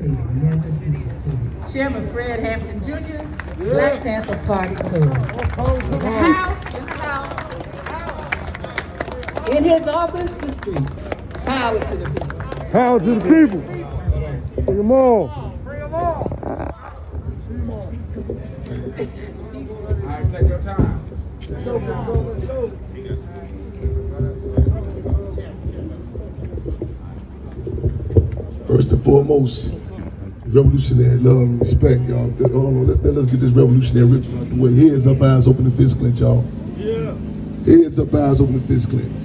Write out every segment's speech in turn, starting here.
never do it. Chairman Fred Hampton Jr., Black Panther Party Cubs. In the house. In his office, the streets. Power to the people. Power to the people. Bring them all. Bring them all. All right, take your time. First and foremost, revolutionary love and respect, y'all. Let's get this revolutionary ritual out the way. Heads up, eyes open, and fist clench, y'all. Yeah. Heads up, eyes open, and fist clench.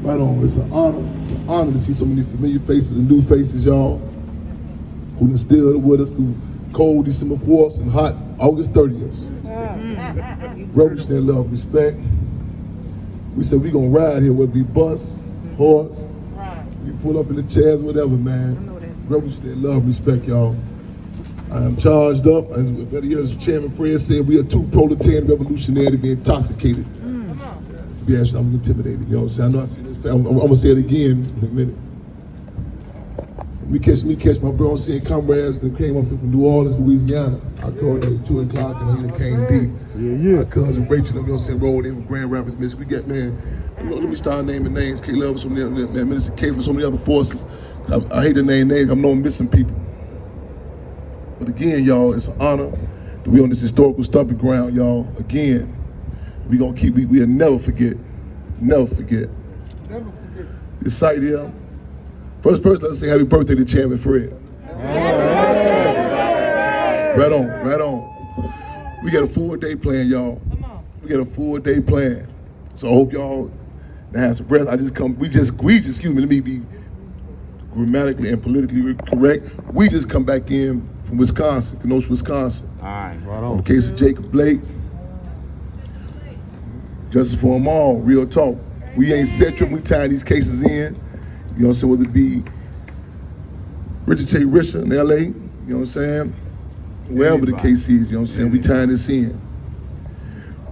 Right on. It's an honor. It's an honor to see so many familiar faces and new faces, y'all, who done still with us through cold December 4th and hot August 30th. Revolutionary love and respect. We said we gonna ride here, whether it be bus, horse, we pull up in the chairs, whatever, man. Revolutionary love and respect, y'all. I am charged up, and as Chairman Fred said, we are too proletarian revolutionary to be intoxicated. Yes, I'm intimidated, you know what I'm saying? I know I see this, I'm gonna say it again in a minute. Me catch my bro, I'm seeing comrades that came up from New Orleans, Louisiana. I called at 2 o'clock and he came deep. Yeah. My cousin Rachel, you know what I'm saying, rolled in with Grand Rapids, Michigan. We got, man, let me start naming names. K-Love, so many, man, Minister K, so many other forces. I hate to name names, I know I'm missing people. But again, y'all, it's an honor to be on this historical stomping ground, y'all. Again, we'll never forget. Never forget. This site here. First, let's say happy birthday to Chairman Fred. Right on. We got a full day plan, y'all. We got a full day plan. So I hope y'all have some rest. Excuse me, let me be grammatically and politically correct. We just come back in from Wisconsin, Kenosha, Wisconsin. All right, right On the case of Jacob Blake. Justice for them all, real talk. We ain't set trip, we tying these cases in. You know what I'm saying, whether it be Richard J. Risher in LA, you know what I'm saying? Wherever the case is, you know what I'm saying, we tying this in.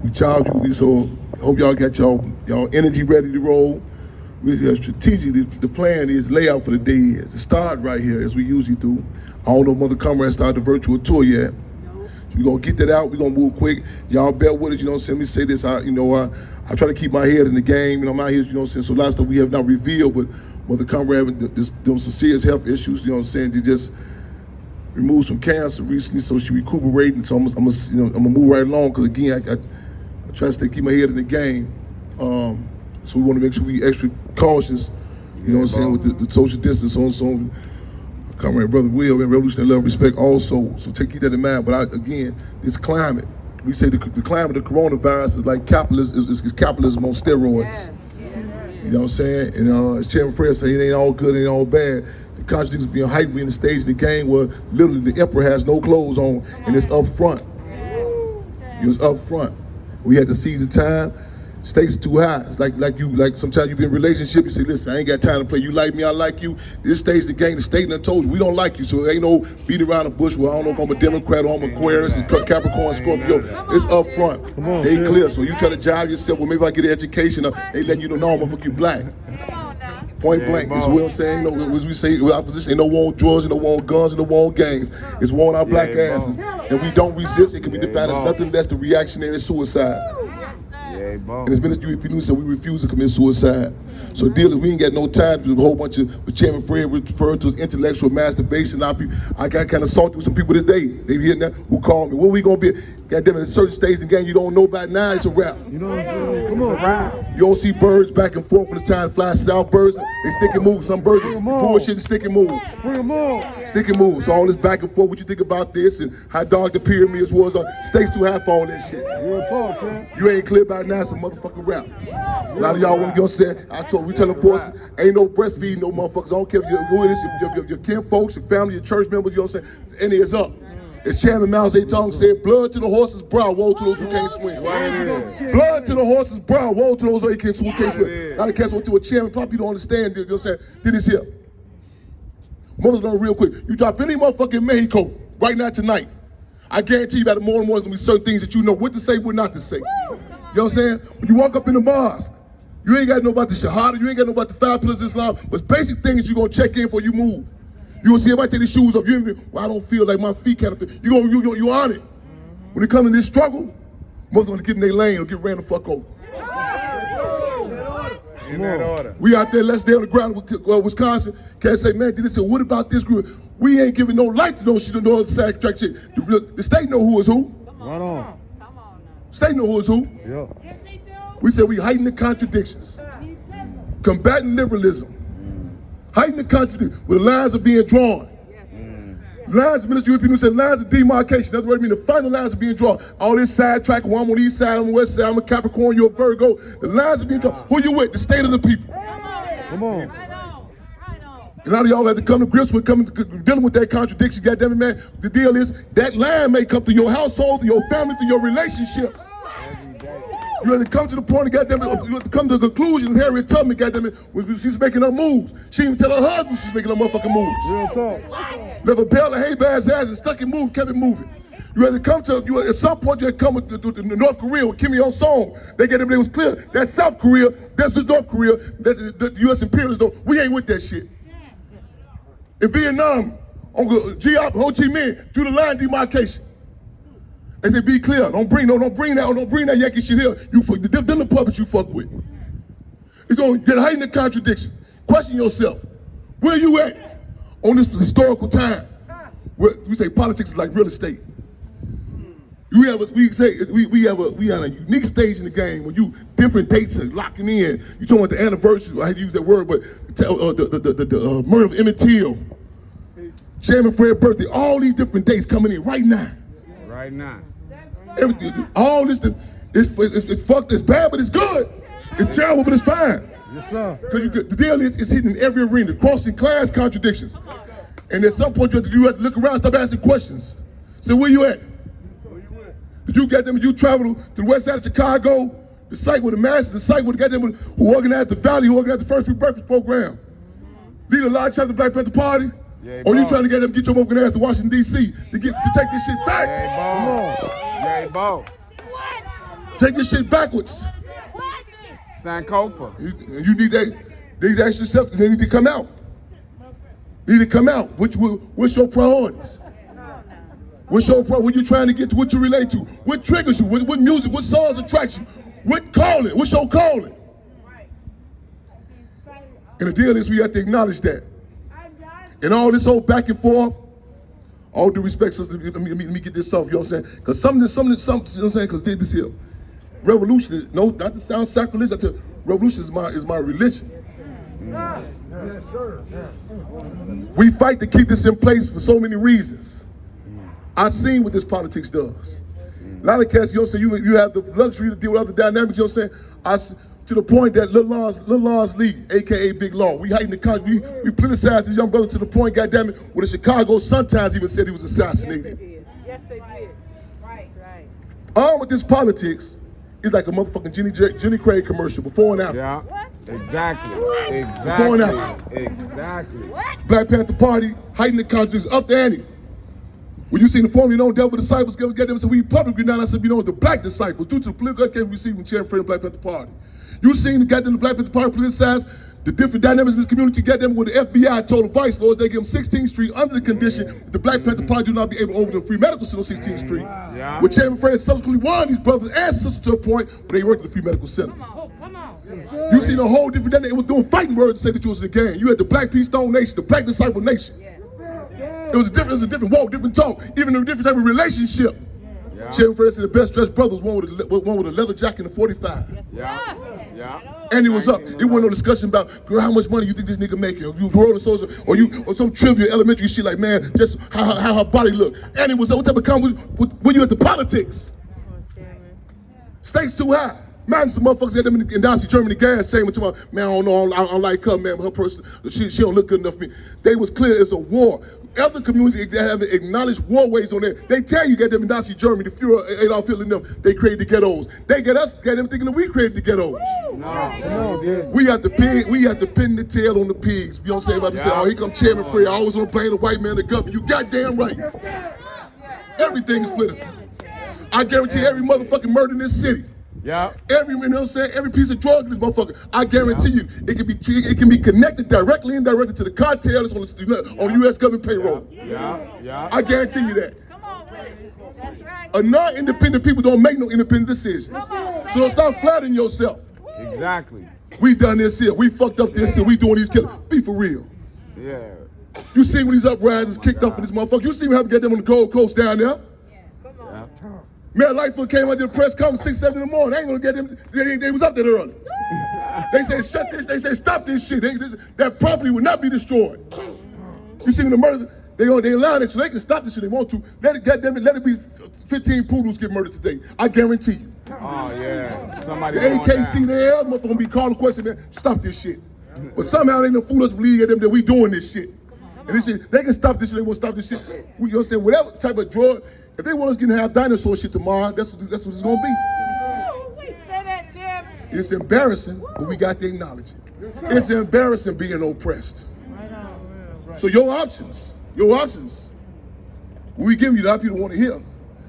We charge you, so I hope y'all got y'all energy ready to roll. Strategically, the plan is, layout for the day is to start right here, as we usually do. I don't know if Mother Comrade started the virtual tour yet. We're gonna get that out, we're gonna move quick. Y'all bear with us, you know what I'm saying? Let me say this, I try to keep my head in the game, you know, I'm out here, you know what I'm saying? So a lot of stuff we have not revealed, but Mother Comrade doing some serious health issues, you know what I'm saying? They just removed some cancer recently, so she recuperating, so I'm gonna move right along, because again, I try to keep my head in the game. So we wanna make sure we extra cautious, you know what I'm saying, with the social distance on. Comrade Brother Will, and revolutionary love and respect also. So keep that in mind. But again, this climate, we say the climate of coronavirus is like capitalism, is capitalism on steroids. You know what I'm saying? And as Chairman Fred said, it ain't all good, it ain't all bad. The contradictions being hyped, we in the stage of the game where literally the emperor has no clothes on and it's up front. It was up front. We had to seize the time. Stakes too high. It's like sometimes you be in a relationship, you say, listen, I ain't got time to play. You like me, I like you. This stage the game, the state done told you, we don't like you. So ain't no beating around the bush. Well, I don't know if I'm a Democrat or I'm Aquarius, it's Capricorn, Scorpio. It's up front. They clear. So you try to jive yourself, well, maybe if I get an education, they let you know, no, I'm gonna fuck you black. Point blank. That's what I'm saying. As we say, opposition, ain't no war on drugs, ain't no war on guns, ain't no war on gangs. It's war on our black asses. If we don't resist, it can be defined as nothing less than reactionary suicide. And as Minister UEP News said, we refuse to commit suicide. So dealers, we ain't got no time to do a whole bunch of what Chairman Fred referred to as intellectual masturbation. I got kind of salty with some people today. They be hitting that who called me. What we gonna be? Goddamn it, at certain stages in the game you don't know about now, it's a wrap. You know what I'm saying? Come on, you don't see birds back and forth when it's time to fly south. Birds, they stick and move. Some birds bullshit and stick and move. Bring them all. Stick and move. So all this back and forth, what you think about this and how dark the pyramids was, stakes too high for all that shit. Real talk, man. You ain't clear about now, it's a motherfucking rap. A lot of y'all want to say, we telling forces, ain't no breastfeeding, no motherfuckers. I don't care if you're who it is, your kin folks, your family, your church members, you know what I'm saying? And it's up. As Chairman Mao Zedong said, blood to the horse's brow, woe to those who can't swim. Blood to the horse's brow, woe to those who can't swim. Now the cats went to a chairman, probably don't understand this, you know what I'm saying? Did this here. Mother's learn real quick. You drop any motherfucking Mexico right now tonight, I guarantee you that more and more there's gonna be certain things that you know what to say, what not to say. You know what I'm saying? When you walk up in the mosque, you ain't got to know about the Shahada, you ain't got to know about the 5 pillars of Islam, but basic things you're gonna check in before you move. You gonna see everybody take their shoes off. Well, I don't feel like my feet kind of fit. You on it. When it comes to this struggle, most of them get in their lane or get ran the fuck over. In that order. We out there, let's stay on the ground with Wisconsin. Can't say, man, did they say, what about this group? We ain't giving no light to those shit, no other side track shit. The state know who is who. Right on. State know who is who. Yeah. We said we heighten the contradictions. Combating liberalism. Heighten the contradictions where the lines are being drawn. Lines of ministry, people said lines of demarcation. That's what I mean. The final lines are being drawn. All this sidetrack, well, I'm on the east side, I'm on the west side, I'm a Capricorn, you're a Virgo. The lines are being drawn. Who you with? The state of the people. Come on. A lot of y'all had to come to grips with dealing with that contradiction. Goddamn it, man. The deal is that line may come through your household, through your family, through your relationships. You have to come to the point, goddamn it, you have to come to the conclusion. Harriet Tubman, goddamn it, she's making her moves. She didn't even tell her husband she's making her motherfucking moves. Real talk. Left a bale of hay by his ass and stuck it moving, kept it moving. You had to come to, at some point you had to come with the North Korea with Kim Il-sung. They was clear. That's South Korea, that's the North Korea, the U.S. imperialists don't, we ain't with that shit. In Vietnam, Uncle Ho Chi Minh drew the line demarcation. They say, be clear, don't bring that Yankee shit here. Them the puppets you fuck with. It's gonna get heightened the contradiction. Question yourself, where you at on this historical time? Where we say politics is like real estate. We have a unique stage in the game when you different dates are locking in. You talking about the anniversary, I hate to use that word, but the murder of Emmett Till, Chairman Fred birthday, all these different dates coming in right now. Right now. Everything, all this, it's fucked, it's bad, but it's good. It's terrible, but it's fine. Yes, sir. Because the deal is, it's hidden in every arena, crossing class contradictions. And at some point, you have to look around, stop asking questions. Say, where you at? Did you get them? Did you travel to the west side of Chicago? The site with the masses, the site with who organized the Valley, who organized the First Free Breakfast program. Lead a large chapter of the Black Panther Party? Yeah, or you trying to get them get your motherfucking ass to Washington, D.C. to take this shit back? Yay, Bo. Take this shit backwards. Sankofa. You need that. They need to ask yourself, they need to come out. They need to come out. What's your priorities? What's your problem? What you trying to get to? What you relate to? What triggers you? What music? What songs attract you? What calling? What's your calling? And the deal is we have to acknowledge that. And all this whole back and forth, all due respect, sister, let me get this off, you know what I'm saying? Because some, you know what I'm saying? Because this here, revolution is, no, not to sound sacrilegious, I tell you, revolution is my religion. Yes, sir. We fight to keep this in place for so many reasons. I've seen what this politics does. A lot of cats, you know what I'm saying, you have the luxury to deal with other dynamics, you know what I'm saying? To the point that Lil Lon's League, AKA Big Law, we heighten the country, we politicized this young brother to the point, goddamn it, where the Chicago Sun-Times even said he was assassinated. Yes, they did. Right. Armed with this politics is like a motherfucking Jenny Craig commercial, before and after. Yeah, exactly. Before and after. Exactly. Black Panther Party, heighten the country, up the ante. When you seen the formerly known devil disciples get them, so we publicly now, I said, the black disciples, due to the political education we received from Chairman Fred and Black Panther Party. You seen the Black Panther Party politicized, the different dynamics in this community, with the FBI told the vice lords they give them 16th Street under the condition that the Black Panther Party do not be able to open the free medical center on 16th Street. Yeah. With Chairman Fred subsequently warned these brothers and sisters to a point where they worked at the free medical center. You seen a whole different dynamic. It was doing fighting words to say that you was in the game. You had the Black Peace Stone Nation, the Black Disciple Nation. It was a different walk, different talk, even a different type of relationship. Yeah. Chairman Fred said the best dressed brother was one with a leather jacket and a 45. Yeah. And it was up. It wasn't no discussion about, girl, how much money you think this nigga making? Or you rolling social, or some trivial elementary shit like, man, just how her body look. And it was up. What type of conversation? When you at the politics? Stakes too high. Man, some motherfuckers had them in Nazi Germany gas chamber to my, man, I don't know, I don't like her, man, her person, she don't look good enough for me. They was clear it's a war. Other communities that have acknowledged war ways on there, they tell you, get them in Nazi Germany, the Fuhrer, Adolf Hitler and them, they created the ghettos. They get us, get them thinking that we created the ghettos. No, dude. We have to pin the tail on the pigs. You know what I'm saying? About to say, oh, here come Chairman Fred, I always want to blame the white man the government. You goddamn right. Everything is political. I guarantee every motherfucking murder in this city, Yeah. Every, you know what I'm saying? Every piece of drug in this motherfucker, I guarantee you, it can be connected directly and indirectly to the cartel that's on U.S. government payroll. Yeah. I guarantee you that. Come on, that's right. A non-independent people don't make no independent decisions. So stop flattering yourself. Exactly. We done this here. We fucked up this here. We doing these killings. Be for real. Yeah. You see when these uprisings kicked off in this motherfucker. You see me how to get them on the Gold Coast down there. Yeah. Mayor Lightfoot came out to the press conference 6, 7 in the morning. I ain't gonna get them. They was up there early. They said shut this. They said stop this shit. That property will not be destroyed. You see when the murders, they allow it so they can stop this shit. They want to. Let it be 15 poodles get murdered today. I guarantee you. Oh yeah. Somebody. The AKC there, motherfucker gonna be called a question, man. Stop this shit. But somehow they done fool us believe that we doing this shit. And they say they can stop this shit. They won't stop this shit. You know what I'm saying? Whatever type of drug. If they want us to have dinosaur shit tomorrow, that's what it's gonna be. We say that, Jim. It's embarrassing, but we got to acknowledge it. It's embarrassing being oppressed. So your options, we give you the option you don't want to hear.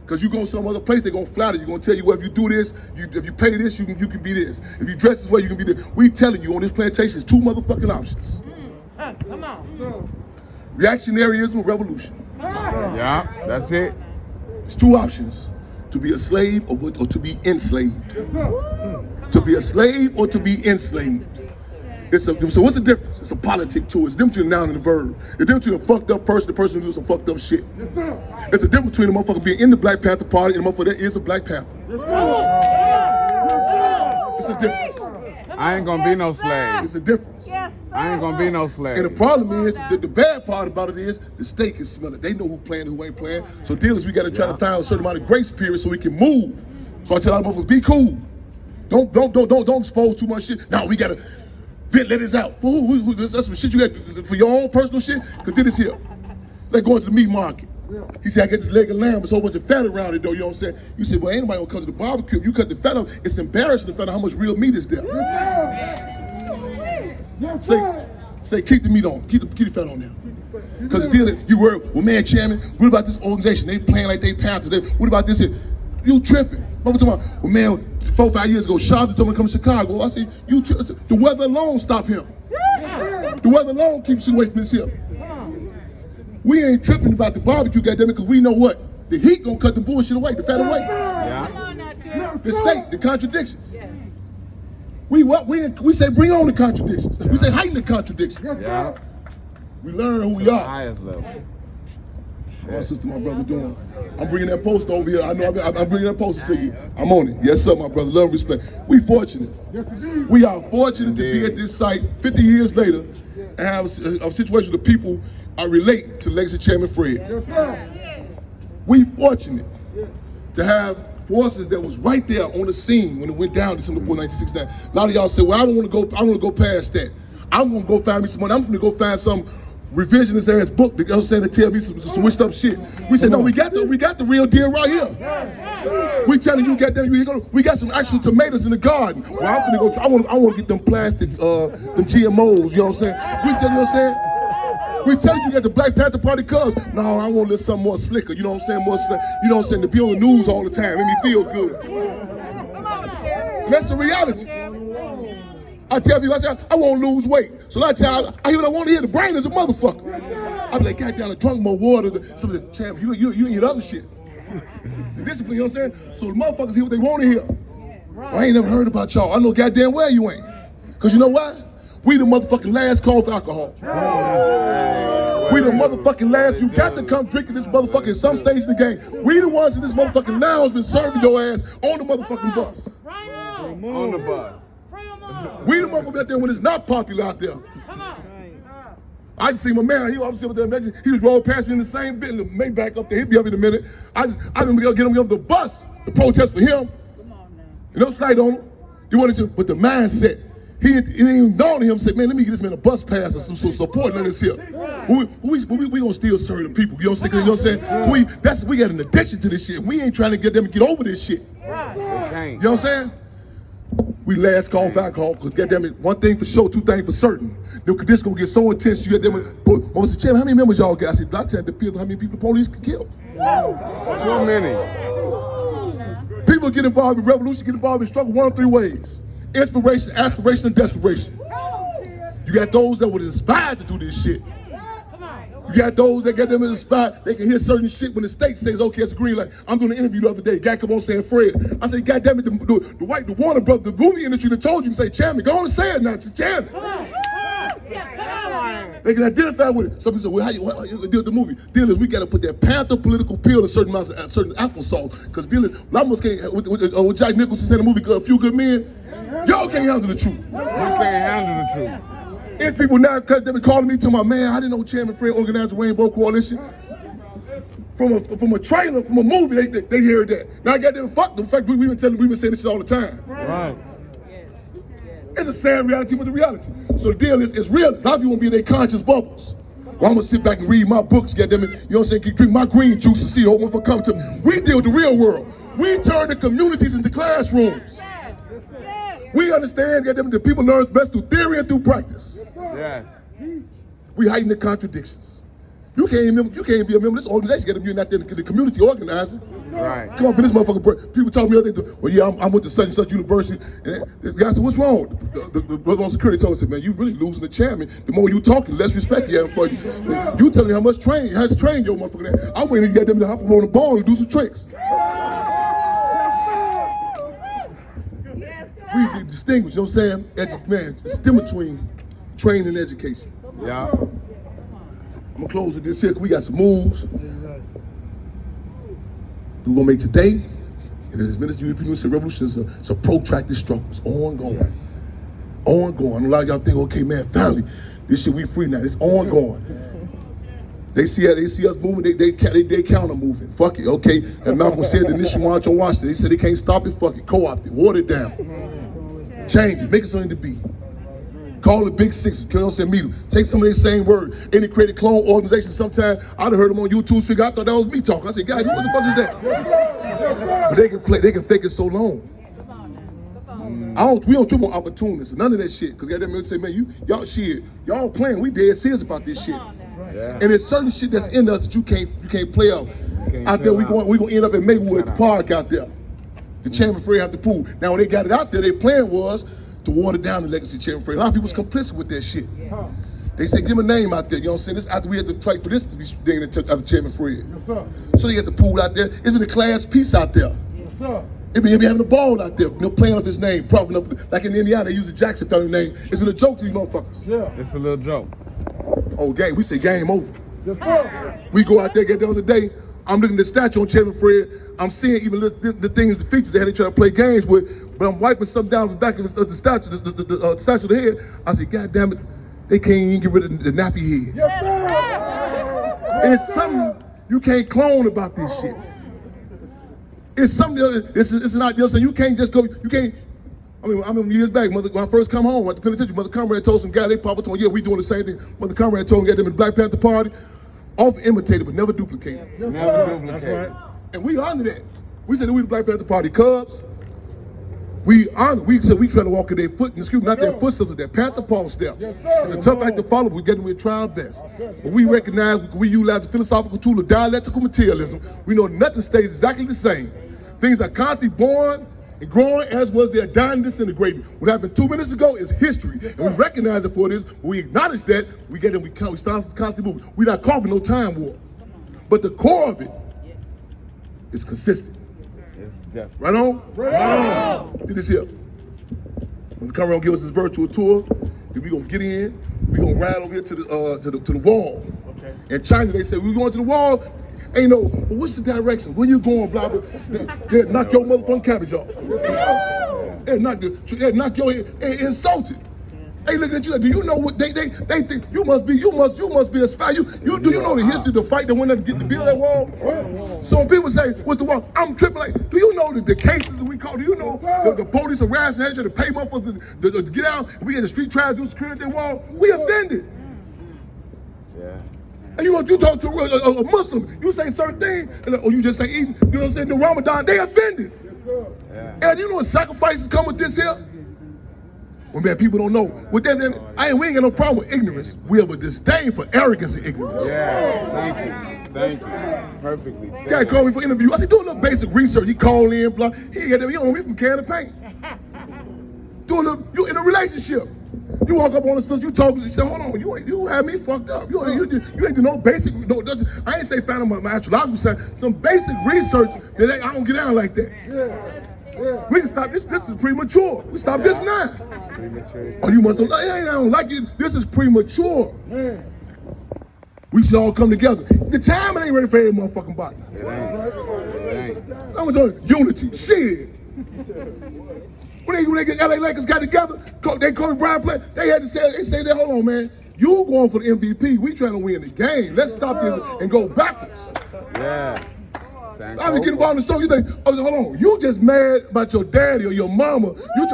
Because you go some other place, they're gonna flatter you. You're gonna tell you, well, if you do this, if you pay this, you can be this. If you dress this way, you can be this. We telling you on this plantation, it's 2 motherfucking options. Come on. Reactionaryism or revolution. Yeah. That's it. It's 2 options. To be a slave or to be enslaved. To be a slave or to be enslaved. So what's the difference? It's a politic too. It's the difference between a noun and a verb. The difference between a fucked up person and the person who does some fucked up shit. It's the difference between a motherfucker being in the Black Panther Party and a motherfucker that is a Black Panther. It's a difference. I ain't gonna be no slave. It's a difference. I ain't gonna be no slave. And the problem is, the bad part about it is, the state can smell it. They know who playing and who ain't playing. So dealers, we gotta try to find a certain amount of grace period so we can move. So I tell our motherfuckers, be cool. Don't expose too much shit. Now we gotta let this out. For who, that's some shit you got for your own personal shit. Cause did this here. Like going to the meat market. He said, I get this leg of lamb, there's a whole bunch of fat around it though, you know what I'm saying? You said, well, ain't nobody gonna come to the barbecue. If you cut the fat off, it's embarrassing to find out how much real meat is there. Say, keep the meat on, keep the fat on there. Because the deal, you were, well, man, chairman, what about this organization? They playing like they Panthers. What about this here? You tripping. What talking about? Well, man, 4 or 5 years ago, Charlotte told me to come to Chicago. I said, you tripping. The weather alone stop him. The weather alone keeps you away from this here. We ain't tripping about the barbecue, goddammit, because we know what? The heat gonna cut the bullshit away, the fat away. Yeah. The state, the contradictions. We say bring on the contradictions. We say heighten the contradictions. Yeah. We learn who we are. Highest level. My sister, my brother doing. I'm bringing that poster over here. I know I'm bringing that poster to you. I'm on it. Yes, sir, my brother. Love and respect. We fortunate. We are fortunate to be at this site 50 years later and have a situation where people relate to legacy Chairman Fred. We fortunate to have forces that was right there on the scene when it went down December 4, 1969. A lot of y'all say, well, I don't want to go past that. I'm gonna go find me some money. I'm gonna go find some revisionist ass book that saying to tell me some switched up shit. We said, no, we got the real deal right here. We telling you, we got some actual tomatoes in the garden. Well, I'm gonna go. I want to get them plastic, them GMOs. You know what I'm saying? We telling you what I'm saying. We telling you got the Black Panther Party Cubs. No, I want to live something more slicker. You know what I'm saying? More slick. You know what I'm saying? To be on the news all the time, make me feel good. That's the reality. I tell people, I say, I won't lose weight. So a lot of times, I hear what I want to hear. The brain is a motherfucker. I be like, God damn, I drunk more water. Somebody, champ, you eat other shit. The discipline, you know what I'm saying? So the motherfuckers hear what they want to hear. Well, I ain't never heard about y'all. I know goddamn well you ain't. Because you know why? We the motherfucking last call for alcohol. We the motherfucking last. You got to come drink in this motherfucker at some stage in the game. We the ones in this motherfucking lounge been serving your ass on the motherfucking bus. On the bus. We the motherfucker out there when it's not popular out there. I just see my man, he was just rolled past me in the same bit, may back up there, he'll be up in a minute. I didn't get him off the bus to protest for him. You know, slight on him. He wanted to, but the mindset, it didn't even dawn on him, said, man, let me get this man a bus pass or some support in this here. We gonna still serve the people, you know what I'm saying? We got an addiction to this shit. We ain't trying to get them to get over this shit. You know what I'm saying? We last call for alcohol, because goddamn it, one thing for sure, 2 things for certain. This gonna get so intense, you goddamn it. Mr. Chairman, how many members y'all got? I said, I tell the people how many people the police could kill. Too many. People People get involved in revolution, get involved in struggle one of three ways. Inspiration, aspiration, and desperation. You got those that were inspired to do this shit. You got those that get them inspired. They can hear certain shit when the state says, okay, it's a green light. I'm doing an interview the other day. Guy come on saying, Fred. I say, God damn it, the Warner Brothers, the movie industry that told you to say, Chairman, go on and say it now. It's Chairman. They can identify with it. Some people say, well, how you deal with the movie? Deal is we got to put that Panther political pill in certain amounts of certain applesauce. Because deal is, I almost can't, with Jack Nicholson said in the movie, A Few Good Men, y'all can't handle the truth. You can't handle the truth. It's people now because they been calling me to my man. I didn't know Chairman Fred organized the Rainbow Coalition. From a trailer, from a movie, they hear that. Now I got them fucked. In fact, we've been saying this shit all the time. Right. It's a sad reality, but the reality. So the deal is, it's real. A lot of you want to be in their conscious bubbles. Well, I'm gonna sit back and read my books, goddamn it. You know what I'm saying? Drink my green juice and see the whole motherfucker come to me. We deal with the real world. We turn the communities into classrooms. We understand that the people learn best through theory and through practice. Yes. We hiding the contradictions. You can't be a member of this organization. Get them, you're not the community organizer. Right. Come on, this motherfucker. People told me the other day, well, yeah, I'm with the such and such university. And the guy said, what's wrong? The brother on security told us, man, you really losing the chairman. The more you talking, less respect you have for you. You telling me how to train your motherfucker. I'm waiting to get them to hop up on the ball and do some tricks. We distinguish, you know what I'm saying? Man, it's different between training and education. Yeah. I'm gonna close with this here, because we got some moves. We're gonna make today, and as Minister European Union Revolution is a protracted struggle. It's ongoing. Ongoing. A lot of y'all think, okay, man, finally, this shit, we free now. It's ongoing. They see us moving, they counter moving. Fuck it, okay. And Malcolm said the initial march on Washington, they said they can't stop it, fuck it, co-opt it, water it down. Change it, make it something to be. Call it Big Six, you know what I'm saying, meet them. Take some of their same word. Any created clone organization, sometimes I'd have heard them on YouTube speak, I thought that was me talking. I said, God, what the fuck is that? But they can fake it so long. We don't trip on opportunists, none of that shit. Because goddamn say, man, y'all playing, we dead serious about this shit. Yeah. And there's certain shit that's in us that you can't play out. Out there, we gonna end up in Maywood at the park out there. The Chairman Fred Hampton Pool. Now when they got it out there, their plan was to water down the legacy of Chairman Fred. A lot of people was complicit with that shit. They said, give him a name out there, you know what I'm saying? This after we had to fight for this to be named after Chairman Fred. Yes, sir. So they got the pool out there. It's been a class piece out there. Yes, sir. It be having a ball out there, you know, playing off his name, profiting off, like in Indiana, they use the Jackson family name. It's been a joke to these motherfuckers. Yeah. It's a little joke. Oh, game, we say game over. Yes, sir. We go out there, get the other day, I'm looking at the statue on Chairman Fred. I'm seeing even the things, the features they had to try to play games with, but I'm wiping something down the back of the statue, the statue of the head. I said, God damn it, they can't even get rid of the nappy head. Yes, sir. It's something you can't clone about this shit. It's something, it's an idea, so you can't just go, you can't, I mean, years back, when I first come home at the penitentiary, Mother Comrade told some guy, they popped up on, yeah, we doing the same thing. Mother Comrade told me, get them in the Black Panther Party, often imitated, but never duplicated. Yes, Never sir. duplicate. That's right. And we honor that. We said that we the Black Panther Party Cubs. We said we try to walk in their foot, not their footsteps, but their Panther Paw steps. Yes, sir. It's a tough act to follow, but we get them with trial best. But we recognize we utilize the philosophical tool of dialectical materialism. We know nothing stays exactly the same. Things are constantly born and growing, as was their dying and disintegrating. What happened 2 minutes ago is history, and we recognize it for it is. When we acknowledge that, we get them, we start constantly moving. We're not caught with no time warp, but the core of it is consistent. Right on? Right on. Do this here. When the camera give us this virtual tour, then we gonna get in. We gonna ride over here to the wall. Okay. In China, they say we going to the wall. Ain't no. Well, what's the direction? Where you going? Blah blah. They knock your motherfucking cabbage off. They knock your head. Insult it. Hey, looking at you like, do you know what they think? You must be a spy. Do you know the history of the fight that went there to get to build that wall? So when people say, what's the wall? I'm tripping like, do you know the cases that we call, do you know the police harassing each other to pay motherfuckers to get out, and we had the street trials do security at that wall? We offended. Yeah. And you talk to a Muslim, you say certain things, or you just say eating, you know what I'm saying, the Ramadan, they offended. Yes, sir. Yeah. And you know what sacrifices come with this here? Well, man, people don't know. With that, we ain't got no problem with ignorance. We have a disdain for arrogance and ignorance. Yeah. Thank you. Thank you. Perfectly. Guy called me for interview. I said, do a little basic research. He called in, blah. He don't know me from can of paint. You in a relationship. You walk up on the sister, you talk, you say, hold on, you have me fucked up. You ain't do no basic, I ain't say find my astrological sign, some basic research that I don't get down like that. We can stop this is premature. We stop this now. Oh, you must I don't like it, this is premature. We should all come together. The time ain't ready for every motherfucking body. It ain't. I'm talking unity, shit. When they get LA Lakers got together, they Kobe Bryant play, they say that, hold on, man, you going for the MVP, we trying to win the game. Let's stop this and go backwards. Yeah. I was getting involved in the story, you think, oh, hold on, you just mad about your daddy or your mama, we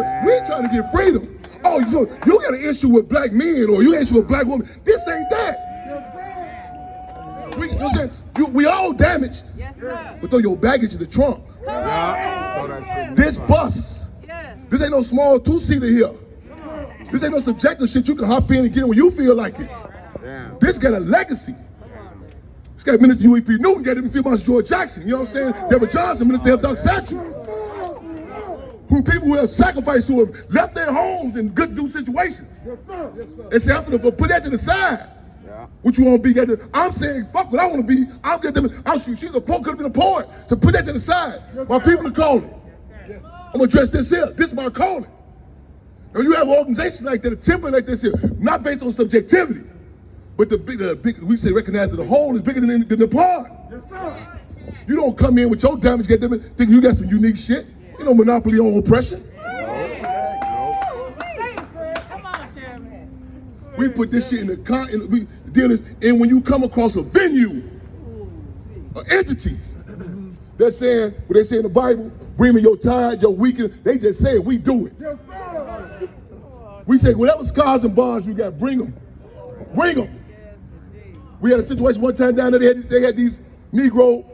trying to get freedom. Oh, so you got an issue with black men or you got an issue with black women. This ain't that. We all damaged, but throw your baggage in the trunk. Yeah. This bus. This ain't no small two-seater here. This ain't no subjective shit you can hop in and get in when you feel like it. Damn. This got a legacy. This got Minister U.E.P. Newton, got every few months George Jackson, you know what I'm saying? Deborah Johnson, Minister F. Doug Satchel. People who have sacrificed, who have left their homes in good do situations. And say, I'm gonna put that to the side. Yeah. What you want to be? I'm saying, fuck what I want to be. She's a poet, could have been a poet. To put that to the side. While people are calling. I'm gonna address this here. This is my calling. Now you have organizations like that, a template like this here, not based on subjectivity, but the big we say recognize that the whole is bigger than the part. You don't come in with your damage, get them thinking you got some unique shit. You know, monopoly on oppression. Come on, Chairman. We put this shit in the deal is, and when you come across a venue, an entity that's saying what they say in the Bible, bring me your tithe, your weekend. They just say it, we do it. We say whatever scars and bonds you got, bring them. Bring them. We had a situation one time down there, they had these Negro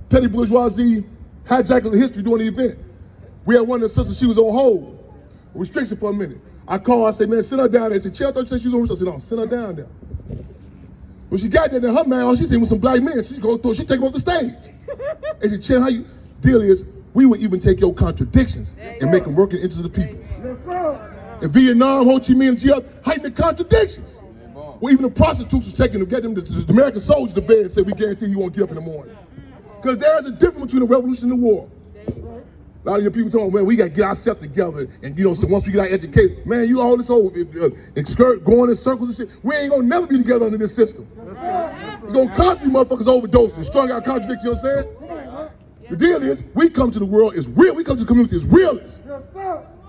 petty bourgeoisie hijackers of history during the event. We had one of the sisters, she was on hold, restriction for a minute. I called, I said, man, send her down there. They said, Chair, I thought you said she was on restriction. I said, no, send her down there. When she got there, then her man, all she seen was some black men. She go through, she take them off the stage. They said, Chair, how you, deal is, we would even take your contradictions and make them work in the interest of the people. In Vietnam, Ho Chi Minh, and GF, heighten the contradictions. Well, even the prostitutes was taking to get them, the American soldiers to bed and said, we guarantee you won't get up in the morning. Because there is a difference between a revolution and a war. A lot of your people talking, man, we got to get ourselves together. And, you know, so once we get our education, man, you all this old going in circles and shit, we ain't going to never be together under this system. It's going to constantly motherfuckers overdose and strung out contradictions, you know what I'm saying? The deal is, we come to the world as real, we come to the community as real as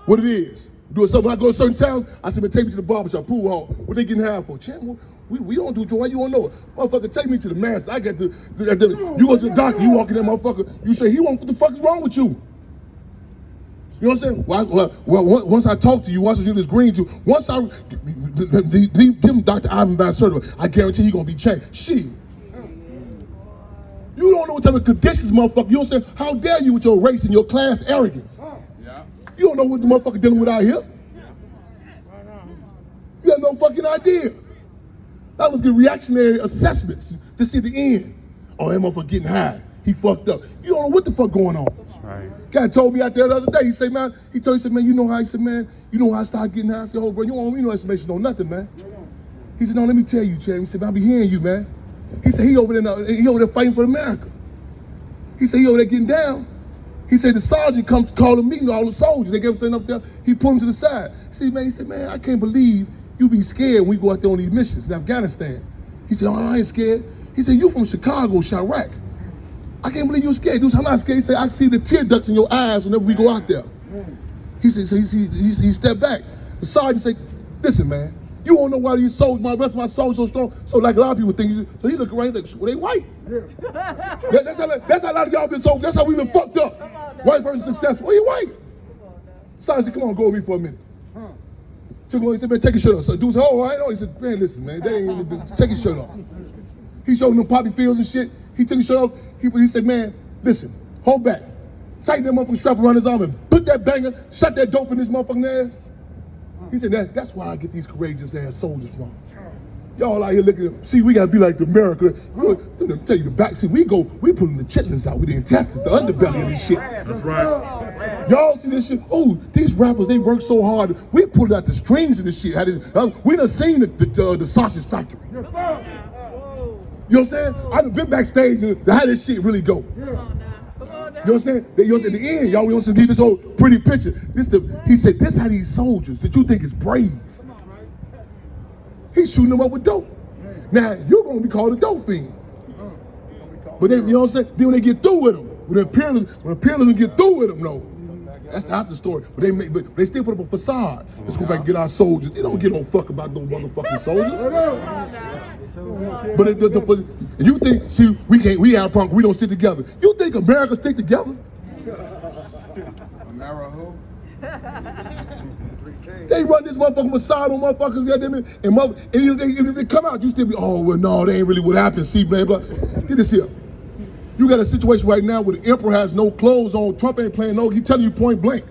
what it is. Do something. When I go to certain towns, I say, man, take me to the barbershop, pool hall. What they getting high for? Champ, we don't do joint. You don't know it. Motherfucker, take me to the mass. I got you go to the doctor, you walk in there, motherfucker. You say, what the fuck is wrong with you? You know what I'm saying? Well, once I talk to you, once I do this green juice, once I give him Dr. Ivan Van Serta, I guarantee he's gonna be changed. Shit. You don't know what type of conditions, motherfucker. You know what I'm saying? How dare you with your race and your class arrogance? You don't know what the motherfucker dealing with out here. You have no fucking idea. That was the reactionary assessments to see the end. Oh, that motherfucker getting high. He fucked up. You don't know what the fuck going on. Right. Guy told me out there the other day, he said, man, he said, man, you know how? He said, man, you know how I started getting high? I said, oh, bro, you don't want me no explanation on nothing, man. He said, no, let me tell you, Chad. He said, man, I be hearing you, man. He said, he over there fighting for America. He said, he over there getting down. He said, the sergeant come call a meeting, all the soldiers, they get everything up there. He pulled him to the side. He said, man, I can't believe you be scared when we go out there on these missions in Afghanistan. He said, oh, I ain't scared. He said, you from Chicago, Chirac. I can't believe you're scared. Dude, I'm not scared. He said, I see the tear ducts in your eyes whenever we go out there. He said, so he stepped back. The sergeant said, listen, man, you won't know why these soldiers, my rest of my soldiers so strong. So like a lot of people think, so he looked around, he's like, well, they white. That's how a lot of y'all been so, that's how we've been fucked up. White person successful, oh, you white. Sergeant said, come on, go with me for a minute. Took him, he said, man, take your shirt off. So dude said, oh, I know. He said, man, listen, man, they ain't even take your shirt off. He showed him them poppy fields and shit. He took his shirt off. He said, man, listen, hold back. Tighten that motherfucking strap around his arm and put that banger, shut that dope in his motherfucking ass. He said, that's why I get these courageous ass soldiers from. Y'all out here looking at, see, we gotta be like the America. Let me tell you the back, see, we putting the chitlins out with the intestines, the underbelly of this shit. That's right. Y'all see this shit? Oh, these rappers, they work so hard. We pulling out the strings of this shit. We done seen the sausage factory. You know what I'm saying? I done been backstage to how this shit really go. You know what I'm saying? At the end, y'all, we want to give this whole pretty picture. He said, this how these soldiers that you think is brave. He's shooting them up with dope. Now, you're going to be called a dope fiend. But then, you know what I'm saying? Then when they get through with them, when the imperialists get through with them, no. That's not the story. But they still put up a facade. Let's go back and get our soldiers. They don't give no fuck about no motherfucking soldiers. But you think, see, we have a problem, we don't stick together. You think America stick together? America. They run this motherfucking facade on motherfuckers, and if they come out, you still be, oh, well, no, that ain't really what happened, see, blah, blah. Get this here. You got a situation right now where the emperor has no clothes on, Trump ain't playing no, he telling you point blank.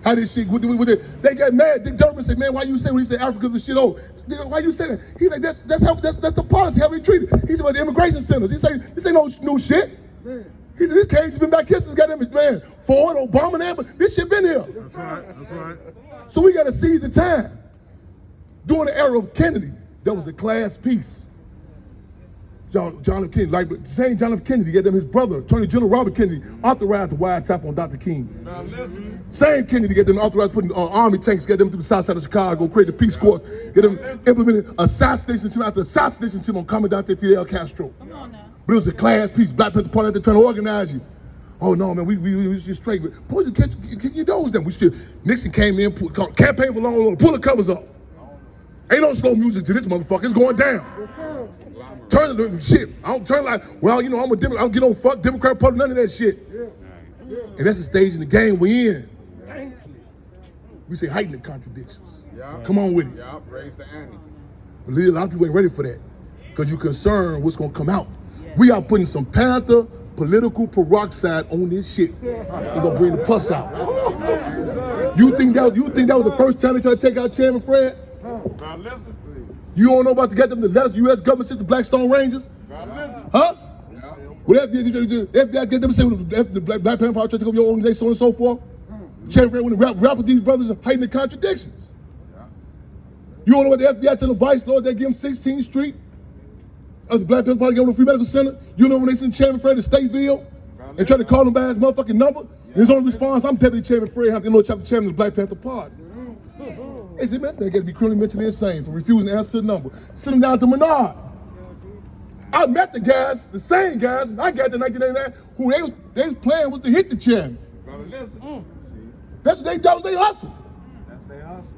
How this shit, they got mad. Dick Durbin said, man, why you say when he said Africans and shit, oh, why you say that? He's like, that's the policy, how we treat it. He said, about the immigration centers. He said, this ain't no new shit. He said, this cage been back here since got them, man, Ford, Obama, and but this shit been here. That's right, that's right. So we gotta seize the time. During the era of Kennedy, there was a class piece. John F. Kennedy, like the same John F. Kennedy, get them his brother, Attorney General Robert Kennedy, authorized the wiretap on Dr. King. Same Kennedy get them authorized putting army tanks, get them to the south side of Chicago, create the Peace Corps, get them implemented assassination team after assassination team on Commandante Fidel Castro. Come on now. But it was a class piece. Black Panther Party, they're trying to organize you. Oh no, man, we just straight. But boys, kick your doors down. Nixon came in, campaign for long, pull the covers off. Ain't no slow music to this motherfucker. It's going down. Turn the shit. I don't turn like, well, you know, I'm a Democrat. I don't get no fuck Democrat Party, none of that shit. And that's the stage in the game we in. We say heighten the contradictions. Come on with it. Yeah, raise the ante. But a lot of people ain't ready for that because you're concerned what's gonna come out. We are putting some Panther political peroxide on this shit. They're gonna bring the pus out. You think that was the first time they tried to take out Chairman Fred? You don't know about to get them the letters the U.S. government sent to Blackstone Rangers? Huh? Well, FBI get them to say the Black Panther Party tried to take over your organization, so on and so forth. Chairman Fred went and rap with these brothers and heighten the contradictions. You don't know what the FBI tell the Vice Lord they give him 16th Street? As the Black Panther Party gave him the Free Medical Center. You know when they sent Chairman Fred to Stateville and tried to call him by his motherfucking number? And his only response, I'm Deputy Chairman Fred Hampton Way, chapter chairman of the Black Panther Party. They said, man, they got to be criminally mentally insane for refusing to answer to the number. Send them down to Menard. I met the guys, the same guys, I got in 1989, who they was playing with to hit the chairman. That's what they do, they hustle.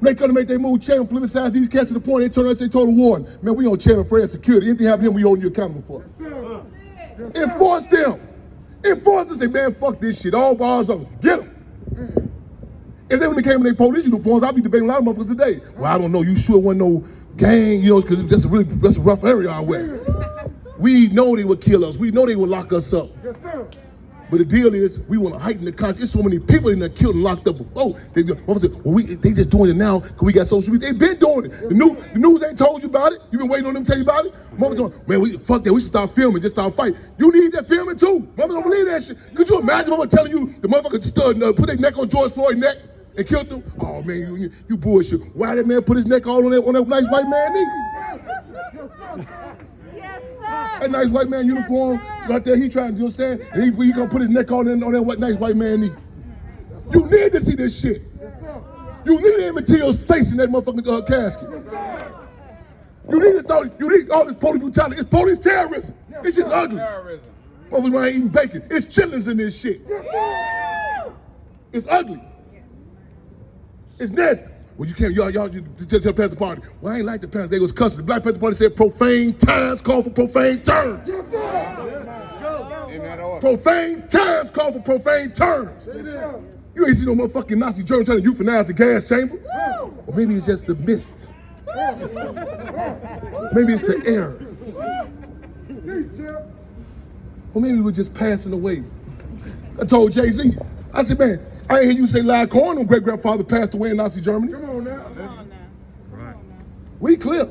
They come to make their move, chairman, politicize these cats to the point, they turn around and they told the warden, man, we on Chairman Fred security. Anything happen to him, we hold you accountable for. Enforce them. Enforce them, say, man, fuck this shit, all bars up, get them. If they would have came in their police uniforms, I'd be debating a lot of motherfuckers today. Well, I don't know, you sure wasn't no gang, you know, because that's a rough area out west. We know they would kill us, we know they would lock us up. But the deal is, we want to heighten the contract. There's so many people in there killed and locked up before. They just doing it now because we got social media. They've been doing it. The news ain't told you about it. You've been waiting on them to tell you about it. Motherfuckers, man, fuck that. We should start filming, just start fighting. You need that filming too. Motherfuckers don't believe that shit. Could you imagine motherfucker telling you the motherfucker stood, put their neck on George Floyd's neck and killed him? Oh man, you bullshit. Why that man put his neck all on that nice white man knee? That nice white man uniform out there, he trying to, you know what I'm saying? And he gonna put his neck on that nice white man knee. You need to see this shit. You need Emmett Till's face in that motherfucking casket. You need all this police brutality. It's police terrorism. It's just ugly. Motherfuckers around eating bacon. It's chitlins in this shit. It's ugly. It's nasty. Well, you can't, y'all tell the Panther Party. Well, I ain't like the Panthers. They was cussing. The Black Panther Party said profane times call for profane terms. Profane times call for profane terms. You ain't see no motherfucking Nazi German trying to euthanize the gas chamber. Or maybe it's just the mist. Maybe it's the air. Or maybe we're just passing away. I told Jay-Z, I said, man, I ain't hear you say live corn on great-grandfather passed away in Nazi Germany. Come on now. We clear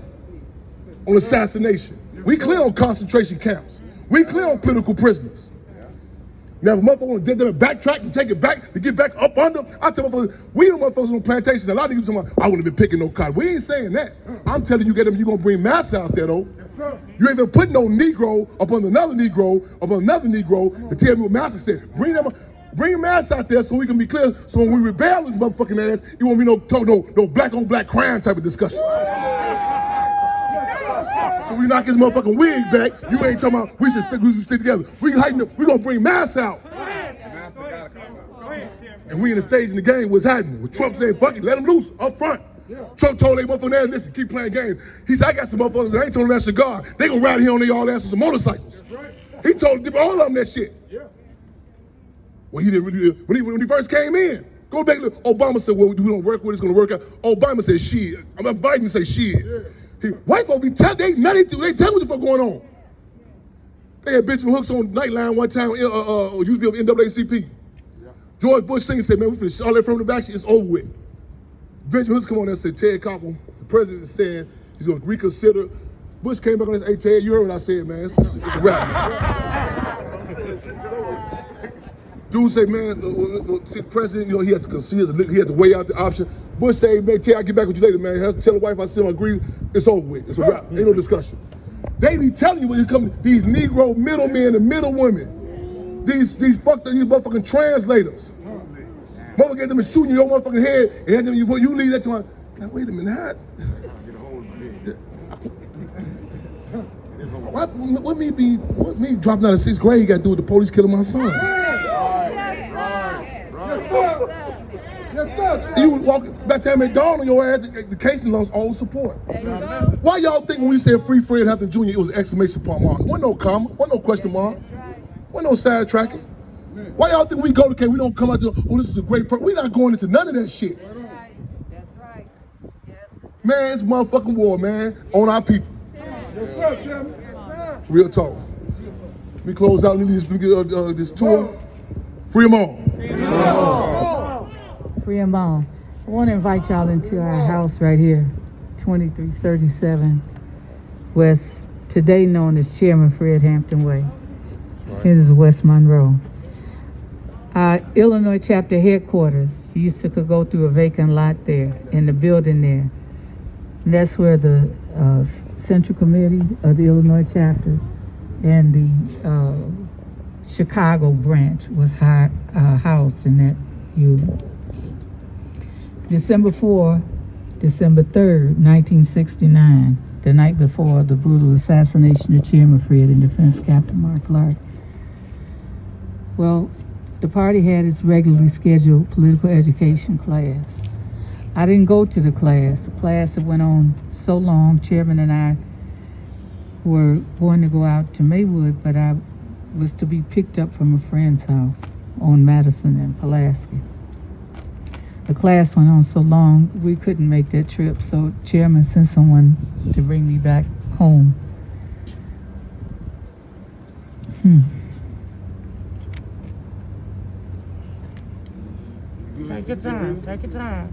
on assassination. We clear on concentration camps. We clear on political prisoners. Now, if a motherfucker want to backtrack and take it back to get back up under, I tell motherfuckers, we the motherfuckers on plantations. A lot of people talking about, I wouldn't have been picking no cotton. We ain't saying that. I'm telling you, you're gonna bring mass out there though. You ain't gonna put no Negro up on another Negro to tell me what Master said. Bring mass out there so we can be clear. So when we rebel this motherfucking ass, you won't be no black on black crime type of discussion. So we knock his motherfucking wig back. You ain't talking about we should stick together. We gonna bring mass out. And we in the stage in the game what's happening. With Trump saying, fuck it, let him loose up front. Trump told they motherfucking ass, listen, keep playing games. He said, I got some motherfuckers that ain't told them that cigar. They gonna ride here on their all asses on motorcycles. He told all of them that shit. Well, he didn't really, when he first came in. Go back to Obama said, well, we don't work with it's gonna work out. Obama said, shit. Biden said, shit. White folk be telling, they tell me what the fuck going on. They had Benjamin Hooks on Nightline one time, used to be of NAACP. George Bush Sr. said, man, we finished all that affirmative action, it's over with. Benjamin Hooks come on there and said, Ted Koppel, the president said he's gonna reconsider. Bush came back on this, hey Ted, you heard what I said, man, it's a wrap. Dude said, man, see the president, he had to consider, he had to weigh out the option. Bush said, man, Ted, I'll get back with you later, man. Tell the wife I still agree, it's over with, it's a wrap, ain't no discussion. They be telling you when you come, these Negro middlemen and middle women, these motherfucking translators. Mother get them and shooting your motherfucking head, and then before you leave that time, now wait a minute, what me dropping out of 6th grade got to do with the police killing my son? Yes, sir. You walking back to McDonald on your ass, the case lost all support. Why y'all think when we said free Fred Hampton Jr., it was an exclamation point mark? Wasn't no comma, wasn't no question mark, wasn't no sidetracking. Why y'all think we go to case, we don't come out to, oh, this is a great person. We're not going into none of that shit. That's right. Yes. Man, it's motherfucking war, man, on our people. Yes, sir, Chairman. Real talk. Let me close out, let me get this tour. Free them all. Free 'em all. I want to invite y'all into our house right here, 2337 West, today known as Chairman Fred Hampton Way. This is West Monroe. Our Illinois chapter headquarters, you used to could go through a vacant lot there, in the building there. And that's where the Central Committee of the Illinois chapter and the Chicago branch was housed in that unit. December 3rd, 1969, the night before the brutal assassination of Chairman Fred and Defense Captain Mark Clark. Well, the party had its regularly scheduled political education class. I didn't go to the class that went on so long. Chairman and I were going to go out to Maywood, but I was to be picked up from a friend's house on Madison and Pulaski. The class went on so long, we couldn't make that trip, so Chairman sent someone to bring me back home. Take your time, take your time.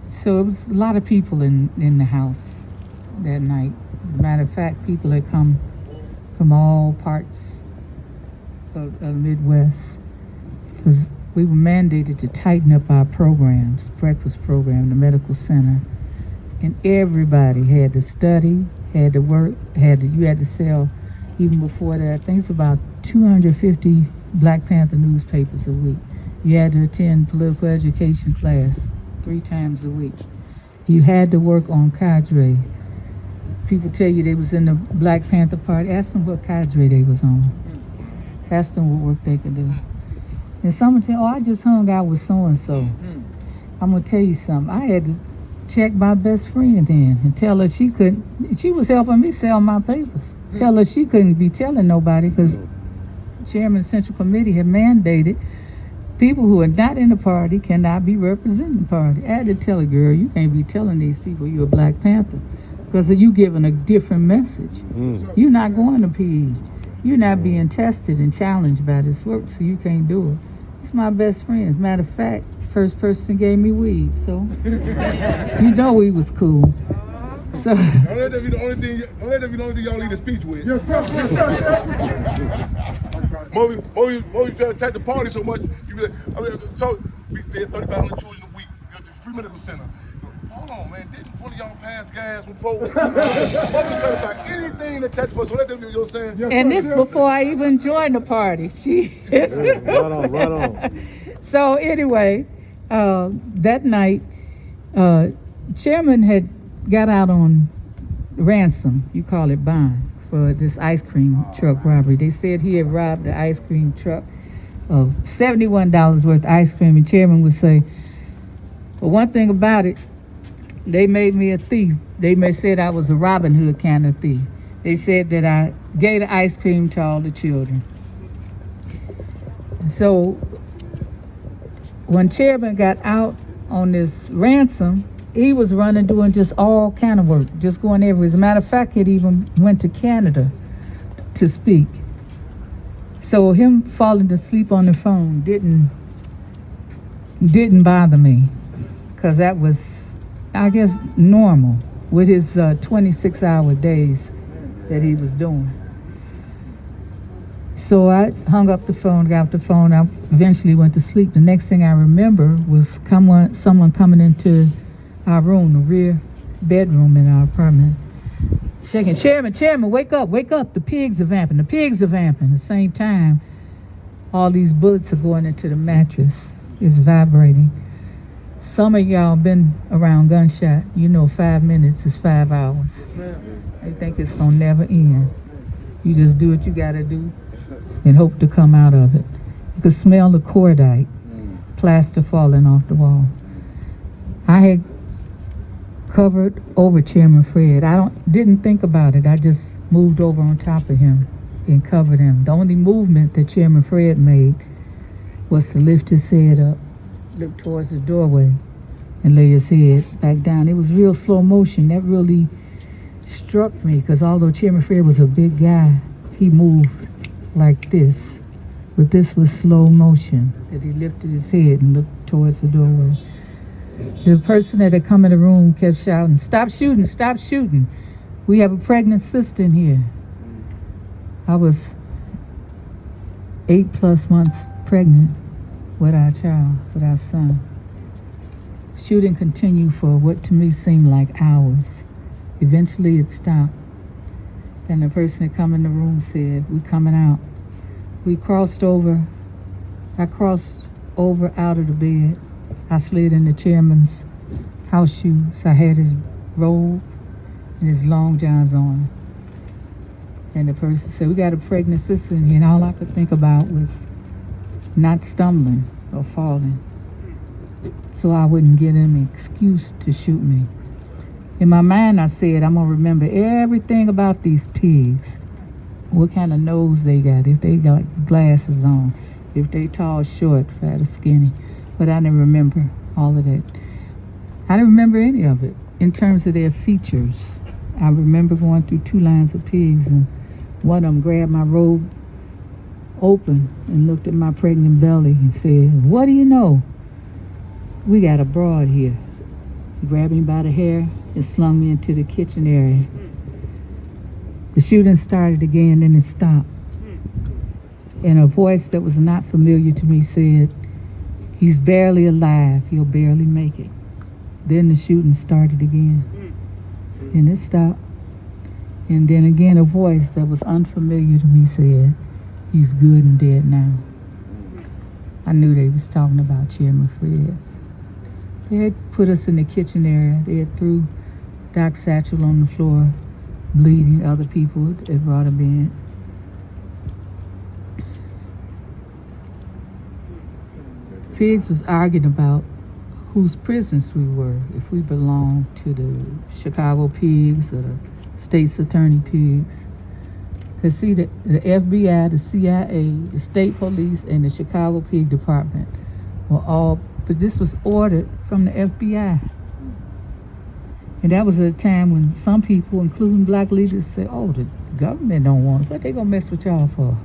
So it was a lot of people in the house that night. As a matter of fact, people had come from all parts of the Midwest, because we were mandated to tighten up our programs, breakfast program, the medical center, and everybody had to study, had to work, you had to sell, even before that, I think it's about 250 Black Panther newspapers a week. You had to attend political education class 3 times a week. You had to work on cadre. People tell you they was in the Black Panther Party, ask them what cadre they was on. Ask them what work they could do. And someone tell, oh, I just hung out with so-and-so. I'm gonna tell you something. I had to check my best friend in and tell her she was helping me sell my papers. Tell her she couldn't be telling nobody, because Chairman Central Committee had mandated people who are not in the party cannot be representing the party. I had to tell her, girl, you can't be telling these people you're a Black Panther, because you giving a different message. You're not going to PE. You're not being tested and challenged by this work, so you can't do it. It's my best friend. As a matter of fact, first person gave me weed, so you know we was cool. So Don't let that be the only thing. Don't let that be the only thing y'all lead a speech with. Yes, sir. Yes, sir. More you try to attack the party so much. You be like, we fed 3,500 children a week. You got the free medical center. Hold on, man. Didn't one of y'all pass gas before? More you try to attack anything that attack the party. So let them be. You know what I'm saying? Yes, and sir. this before I even joined the party. Right on. So anyway, that night, Chairman had got out on ransom, you call it bond, for this ice cream truck robbery. They said he had robbed the ice cream truck of $71 worth of ice cream, and Chairman would say, well, one thing about it, they made me a thief. They said I was a Robin Hood kind of thief. They said that I gave the ice cream to all the children. So when Chairman got out on this ransom, he was running, doing just all kind of work, just going everywhere. As a matter of fact, he even went to Canada to speak. So him falling asleep on the phone didn't bother me, because that was, I guess, normal with his 26-hour days that he was doing. So I hung up the phone, got off the phone. I eventually went to sleep. The next thing I remember was someone coming into our room, the rear bedroom in our apartment, shaking, Chairman, wake up, the pigs are vamping. At the same time, all these bullets are going into the mattress. It's vibrating. Some of y'all been around gunshot. You know 5 minutes is 5 hours. They think it's gonna never end. You just do what you gotta do and hope to come out of it. You could smell the cordite, plaster falling off the wall. I had covered over Chairman Fred. Didn't think about it. I just moved over on top of him and covered him. The only movement that Chairman Fred made was to lift his head up, look towards the doorway, and lay his head back down. It was real slow motion. That really struck me, because although Chairman Fred was a big guy, he moved like this. But this was slow motion, that he lifted his head and looked towards the doorway. The person that had come in the room kept shouting, stop shooting, stop shooting. We have a pregnant sister in here. I was 8+ months pregnant with our child, with our son. Shooting continued for what to me seemed like hours. Eventually it stopped. Then the person that come in the room said, we coming out. I crossed over out of the bed. I slid in the chairman's house shoes. I had his robe and his long johns on. And the person said, we got a pregnant sister in here. And all I could think about was not stumbling or falling, so I wouldn't get any excuse to shoot me. In my mind, I said, I'm going to remember everything about these pigs. What kind of nose they got, if they got glasses on, if they tall, short, fat, or skinny. But I didn't remember all of that. I didn't remember any of it in terms of their features. I remember going through 2 lines of pigs, and one of them grabbed my robe open and looked at my pregnant belly and said, what do you know? We got a broad here. He grabbed me by the hair and slung me into the kitchen area. The shooting started again, and it stopped. And a voice that was not familiar to me said, he's barely alive, he'll barely make it. Then the shooting started again, and it stopped. And then again a voice that was unfamiliar to me said, he's good and dead now. I knew they was talking about Chairman Fred. They had put us in the kitchen area. They had threw Doc Satchel on the floor, bleeding. Other people had brought him in. Pigs was arguing about whose prisoners we were, if we belonged to the Chicago pigs or the state's attorney pigs. Because see, the FBI, the CIA, the state police, and the Chicago Pig Department were all, but this was ordered from the FBI. And that was at a time when some people, including black leaders, said, oh, the government don't want it. What they gonna mess with y'all for?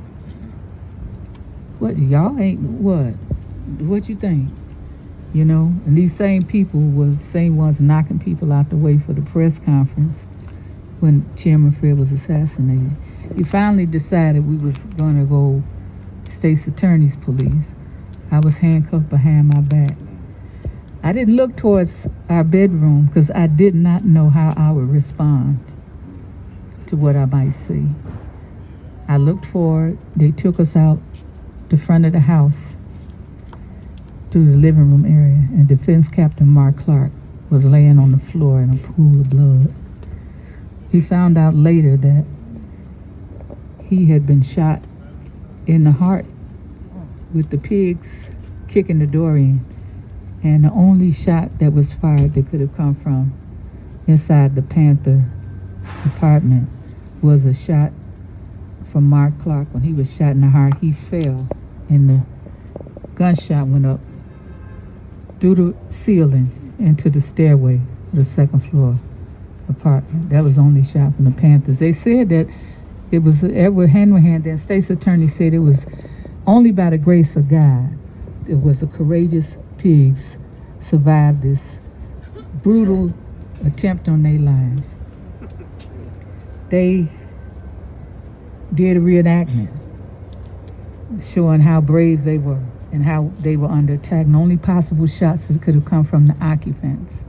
What, y'all ain't, what? What you think? you know. And these same people was same ones knocking people out the way for the press conference when Chairman Fred was assassinated. He finally decided we was going to go State's Attorney's Police. I was handcuffed behind my back. I didn't look towards our bedroom because I did not know how I would respond to what I might see. I looked forward. They took us out the front of the house to the living room area, and Defense Captain Mark Clark was laying on the floor in a pool of blood. He found out later that he had been shot in the heart with the pigs kicking the door in, and the only shot that was fired that could have come from inside the Panther apartment was a shot from Mark Clark. When he was shot in the heart, he fell, and the gunshot went up through the ceiling into the stairway of the second floor apartment. That was the only shot from the Panthers. They said that it was Edward Hanrahan. Then State's Attorney said it was only by the grace of God. It was the courageous pigs survived this brutal attempt on their lives. They did a reenactment showing how brave they were and how they were under attack. And the only possible shots that could have come from the occupants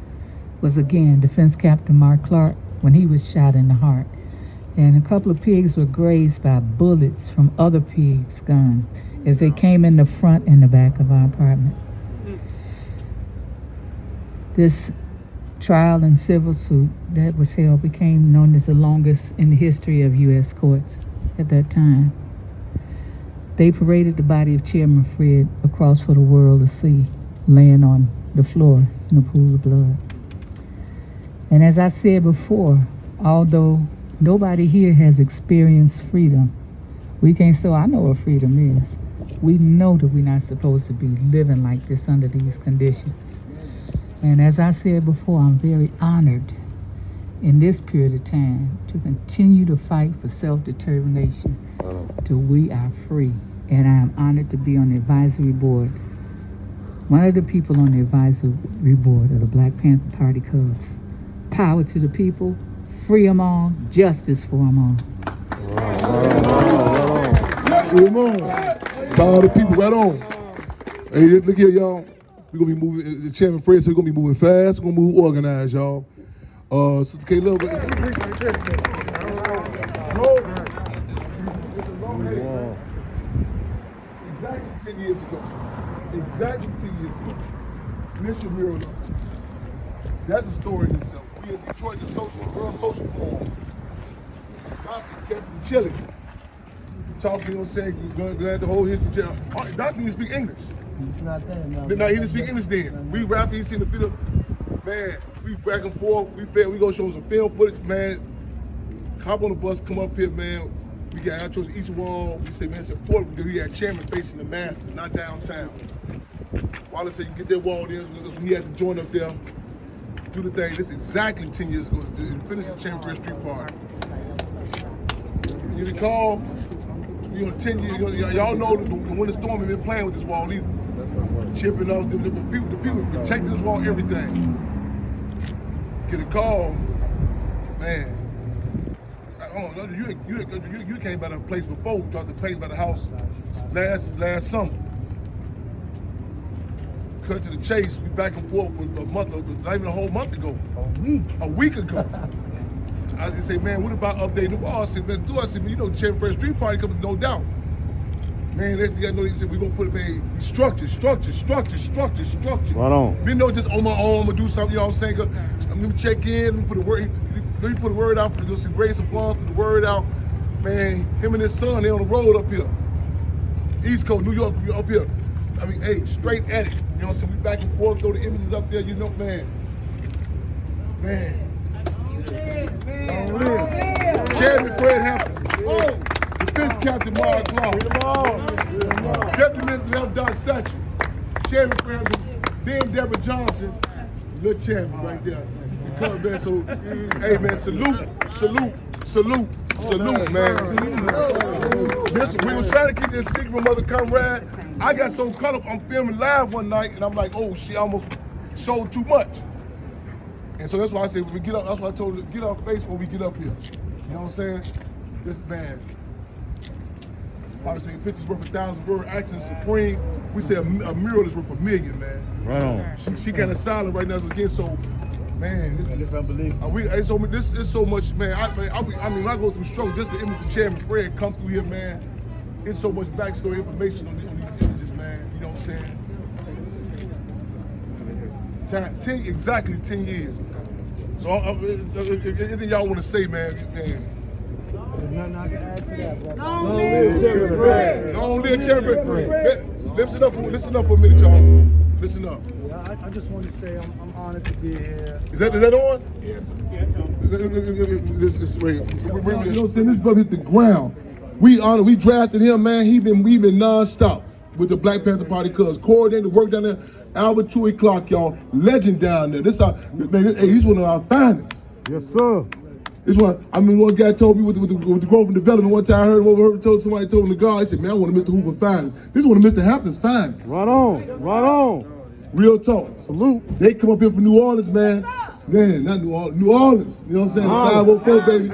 was, again, Defense Captain Mark Clark when he was shot in the heart. And a couple of pigs were grazed by bullets from other pigs' guns as they came in the front and the back of our apartment. This trial and civil suit that was held became known as the longest in the history of U.S. courts at that time. They paraded the body of Chairman Fred across for the world to see, laying on the floor in a pool of blood. And as I said before, although nobody here has experienced freedom, we can't say, I know what freedom is. We know that we're not supposed to be living like this under these conditions. And as I said before, I'm very honored in this period of time to continue to fight for self-determination till we are free. And I am honored to be on the advisory board, one of the people on the advisory board of the Black Panther Party Cubs. Power to the people, free them all, justice for them all. Come on. Power to the people, right on. Hey, look here, y'all. We're going to be moving, the Chairman Fred said we're going to be moving fast, we're going to move organized, y'all. Sister K. Love. Exactly 10 years ago. Exactly 10 years ago. Mission Real Love. That's a story in itself. We in Detroit, the World Social Forum. Dawson kept from chilling. Talking, you know what I'm saying? Going to the whole history. Dawson didn't speak English. Not then, no. No, he didn't speak English then. We rapping, he seen the video. Man, we back and forth. We gonna show some film footage, man. Hop on the bus, come up here, man. We got outros each wall. We say, man, it's important because we had Chairman facing the masses, not downtown. Wallace said, you get that wall in, because he had to join up there, do the thing. This is exactly 10 years ago. Finish the Chairman Fred Street Party. You recall, we on 10 years, y'all know the winter storm ain't been playing with this wall either. Chipping off, the people protecting this wall, everything. Get a call, man. You came by the place before, dropped the paint by the house last summer. Cut to the chase, we back and forth with a month, not even a whole month ago. A week ago. I just say, man, what about updating the wall? I said, man, I said, man, you know, Chairman Fred Street Party coming, no doubt. Man, next thing I know, he said, we're gonna put it, man, structure. Right on. Didn't know just on my own, I'm gonna do something, you know what I'm saying? I'm gonna check in, let me put a word out for the some grace and funds, put the word out. Man, him and his son, they on the road up here. East Coast, New York, up here. I mean, hey, straight at it. You know what I'm saying? We back and forth, throw the images up there, you know, man. Chairman Fred Hampton. Defense Captain Mark Clark. Deputy Minister of Health, Dr. Satchel. Chairman Fred Hampton. Then Deborah Johnson. Little chairman right there. The man, so, hey man, salute, man. we was trying to keep this secret from other comrade. I got so caught up, I'm filming live one night, and I'm like, oh shit, I almost showed too much. And so that's why I said, when we get up, that's why I told you, get our face when we get up here. You know what I'm saying? This man, probably say pictures worth 1,000 words, action supreme. We say a mural is worth 1,000,000, man. Right on. She kind of silent right now, again, so, man, This unbelievable. this is so much, man. I mean, when I go through stroke, just the image of Chairman Fred come through here, man. It's so much backstory information on these images, man. You know what I'm saying? Exactly 10 years. So, anything y'all want to say, man? There's nothing I can add to that, brother. Long live Chairman Fred. Listen up for a minute, y'all. Listen up. Yeah, I just want to say I'm honored to be here. Is that on? Yes. This right here. You know what I'm saying? This brother hit the ground. We drafted him, man. We been non-stop with the Black Panther Party Cubs. Coordinator, work down there. Albert Chewy Clark, y'all. Legend down there. He's one of our finest. Yes, sir. One guy told me with the growth and development, one time I heard him somebody told him the guard, he said, man, I want to Mr. Hoover finest. This is one of Mr. Hampton's finest. Right on. Real talk. Salute. They come up here from New Orleans, man. Man, not New Orleans. New Orleans. You know what I'm saying? The 504, baby.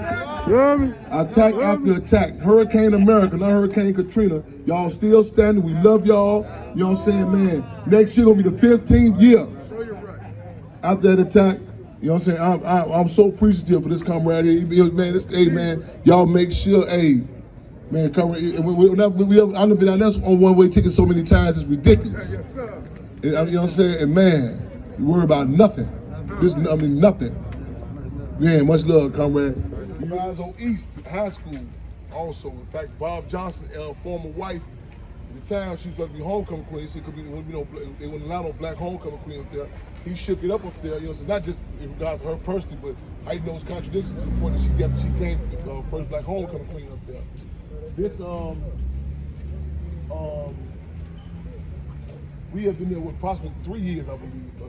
You hear me? Attack after attack. Hurricane America, not Hurricane Katrina. Y'all still standing. We love y'all. You know what I'm saying, man? Next year gonna be the 15th year after that attack. You know what I'm saying? I'm so appreciative for this camaraderie. Man, man, y'all make sure, man, camaraderie. I've been down there on one-way tickets so many times, it's ridiculous. Yes, sir. You know what I'm saying? And man, you worry about nothing. Nothing. Man, much love, comrade. You guys on East High School also. In fact, Bob Johnson, former wife, at the time she was supposed to be homecoming queen. She could be, they wouldn't allow no black homecoming queen up there. He shook it up there, you know, so not just in regards to her personally, but I know it's contradictions to the point that she came first black homecoming queen up there. This we have been there with approximately 3 years, I believe. I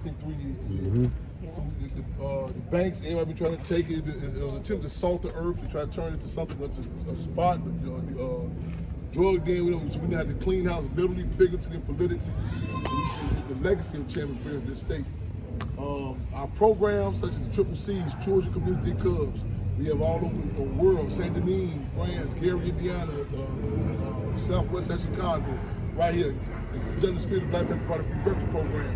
think 3 years. So the banks, everybody been trying to take it. It was an attempt to salt the earth, to try to turn it into something that's a spot, drug den, whatever. So we had to clean house, literally, figuratively, and politically. The legacy of Chairman Fred of this state. Our programs, such as the Triple C's, Children Community Cubs, we have all over the world, Saint Denis, France, Gary, Indiana, Southwest of Chicago, right here. It's done the Spirit of Black Panther Party Free Breakfast Program.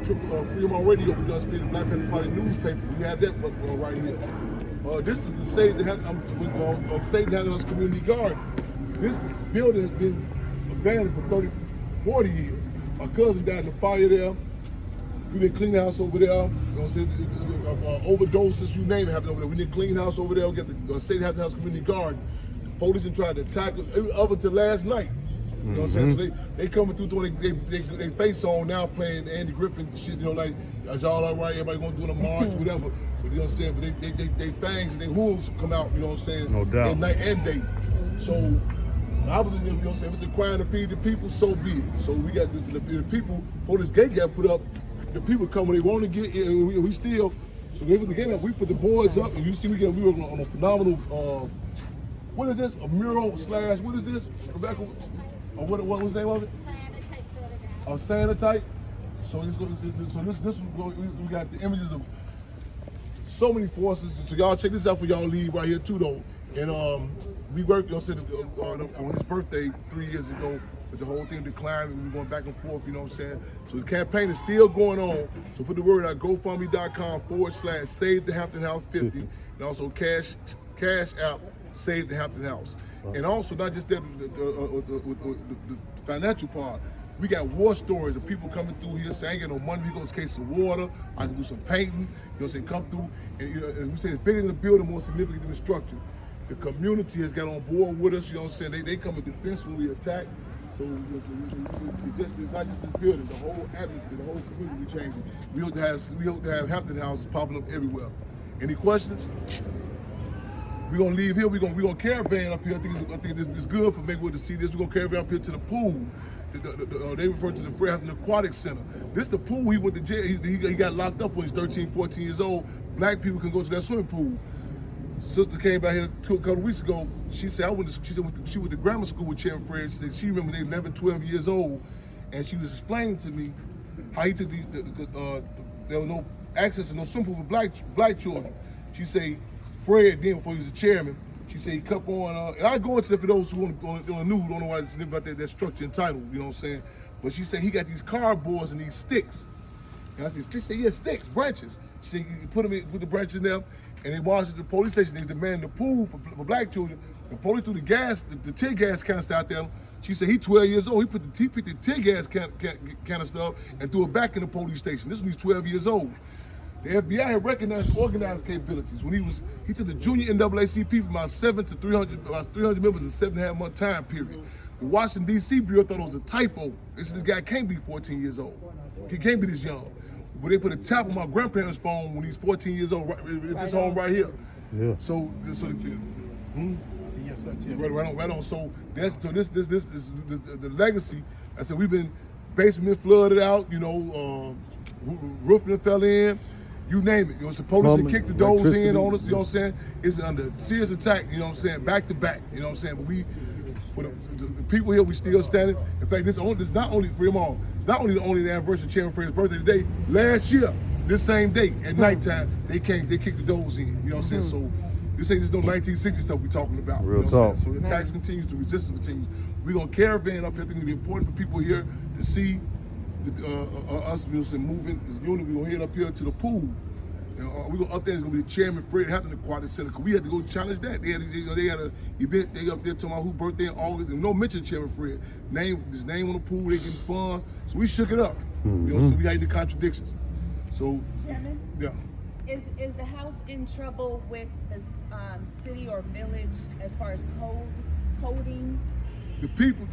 Freedom on Radio, we done Spirit of Black Panther Party newspaper. We have that right here. This is the Save the Hampton House Community Garden. This building has been abandoned for 40 years. My cousin died in the fire there. We did clean house over there. You know what I'm saying? Overdoses, you name it, happened over there. We did clean house over there. We got the Save the Hampton House Community Garden. The police tried to attack us up until last night. You know what I'm saying? So they coming through doing they face on now playing Andy Griffin shit, you know, like, is y'all all right? Everybody gonna do a march, whatever. But you know what I'm saying? But they fangs and they hooves come out, you know what I'm saying? No doubt. At night and day. So I was just, you know what I'm saying? If it's a crime to feed the people, so be it. So we got the people, before this gate got put up, the people come when they want to get in, and we still, so they put the gate up, we put the boards up, and you see we were on a phenomenal, what is this? A mural slash, what is this? Rebecca? Or what was the name of it? A Sanitype. So this we got the images of so many forces. So y'all check this out for y'all leave right here too though. And we worked, you know, on his birthday 3 years ago, but the whole thing declined and we were going back and forth, you know what I'm saying? So the campaign is still going on. So put the word out, GoFundMe.com/Save the Hampton House 50. And also cash app Save the Hampton House. And also, not just that, the financial part, we got war stories of people coming through here saying, I ain't got no money, we go to case of water, I can do some painting, you know what I'm saying, come through. And you know, as we say, it's bigger than the building, more significant than the structure. The community has got on board with us, you know what I'm saying, they come in defense when we attack. So it's not just this building, the whole atmosphere, the whole community we changing. We hope to have Hampton Houses popping up everywhere. Any questions? We're gonna leave here. We're gonna caravan up here. I think it's good for Maywood to see this. We're gonna caravan up here to the pool. They refer to the Fred Hampton Aquatic Center. This the pool he went to jail. He got locked up when he's 13, 14 years old. Black people can go to that swimming pool. Sister came back here a couple of weeks ago. She said, she went to grammar school with Chairman Fred. She said she remember they 11, 12 years old, and she was explaining to me how he took there was no access to no swimming pool for black children. She said, Fred, then before he was the chairman, she said he kept on, and I go into that for those who don't know why it's about that structure and title, you know what I'm saying? But she said he got these cardboards and these sticks. And I said, she said, yeah, sticks, branches. She said, you put the branches in there, and they marched to the police station. They demanded the pool for black children. The police threw the tear gas canister out there. She said, he 12 years old. He picked the tear gas canister up and threw it back in the police station. This when he's 12 years old. The FBI had recognized his organizing capabilities. When he took the junior NAACP from about 7 to 300 members in a 7.5 month time period. The Washington, D.C. Bureau thought it was a typo. This guy can't be 14 years old. He can't be this young. But they put a tap on my grandparents' phone when he's 14 years old, this home right here. Yeah. So right on. So this is the legacy. I said we've been basement flooded out, roofing fell in, you name it. The police had kicked the doors in on us, you know what I'm saying? It's been under serious attack, you know what I'm saying, back to back, you know what I'm saying? But for the people here, we still standing. In fact, this not only for them all, it's not only the anniversary of Chairman Fred's birthday today. Last year, this same day at nighttime, they kicked the doors in. You know what I'm saying? So this ain't just no 1960 stuff we're talking about. Real you know talk. So the attacks continue, the resistance continues. We're gonna caravan up here. I think it's important for people here to see us moving as unit. We're gonna head up here to the pool. We're gonna up there. It's gonna be the Chairman Fred Hampton Aquatic Center. Cause we had to go challenge that. They had an event. They up there talking about who birthday in August. And no mention of Chairman Fred. His name on the pool. They getting funds. So we shook it up. Mm-hmm. You know, so we had the contradictions. So Chairman, yeah. Is the House in trouble with the city or village as far as coding? The people,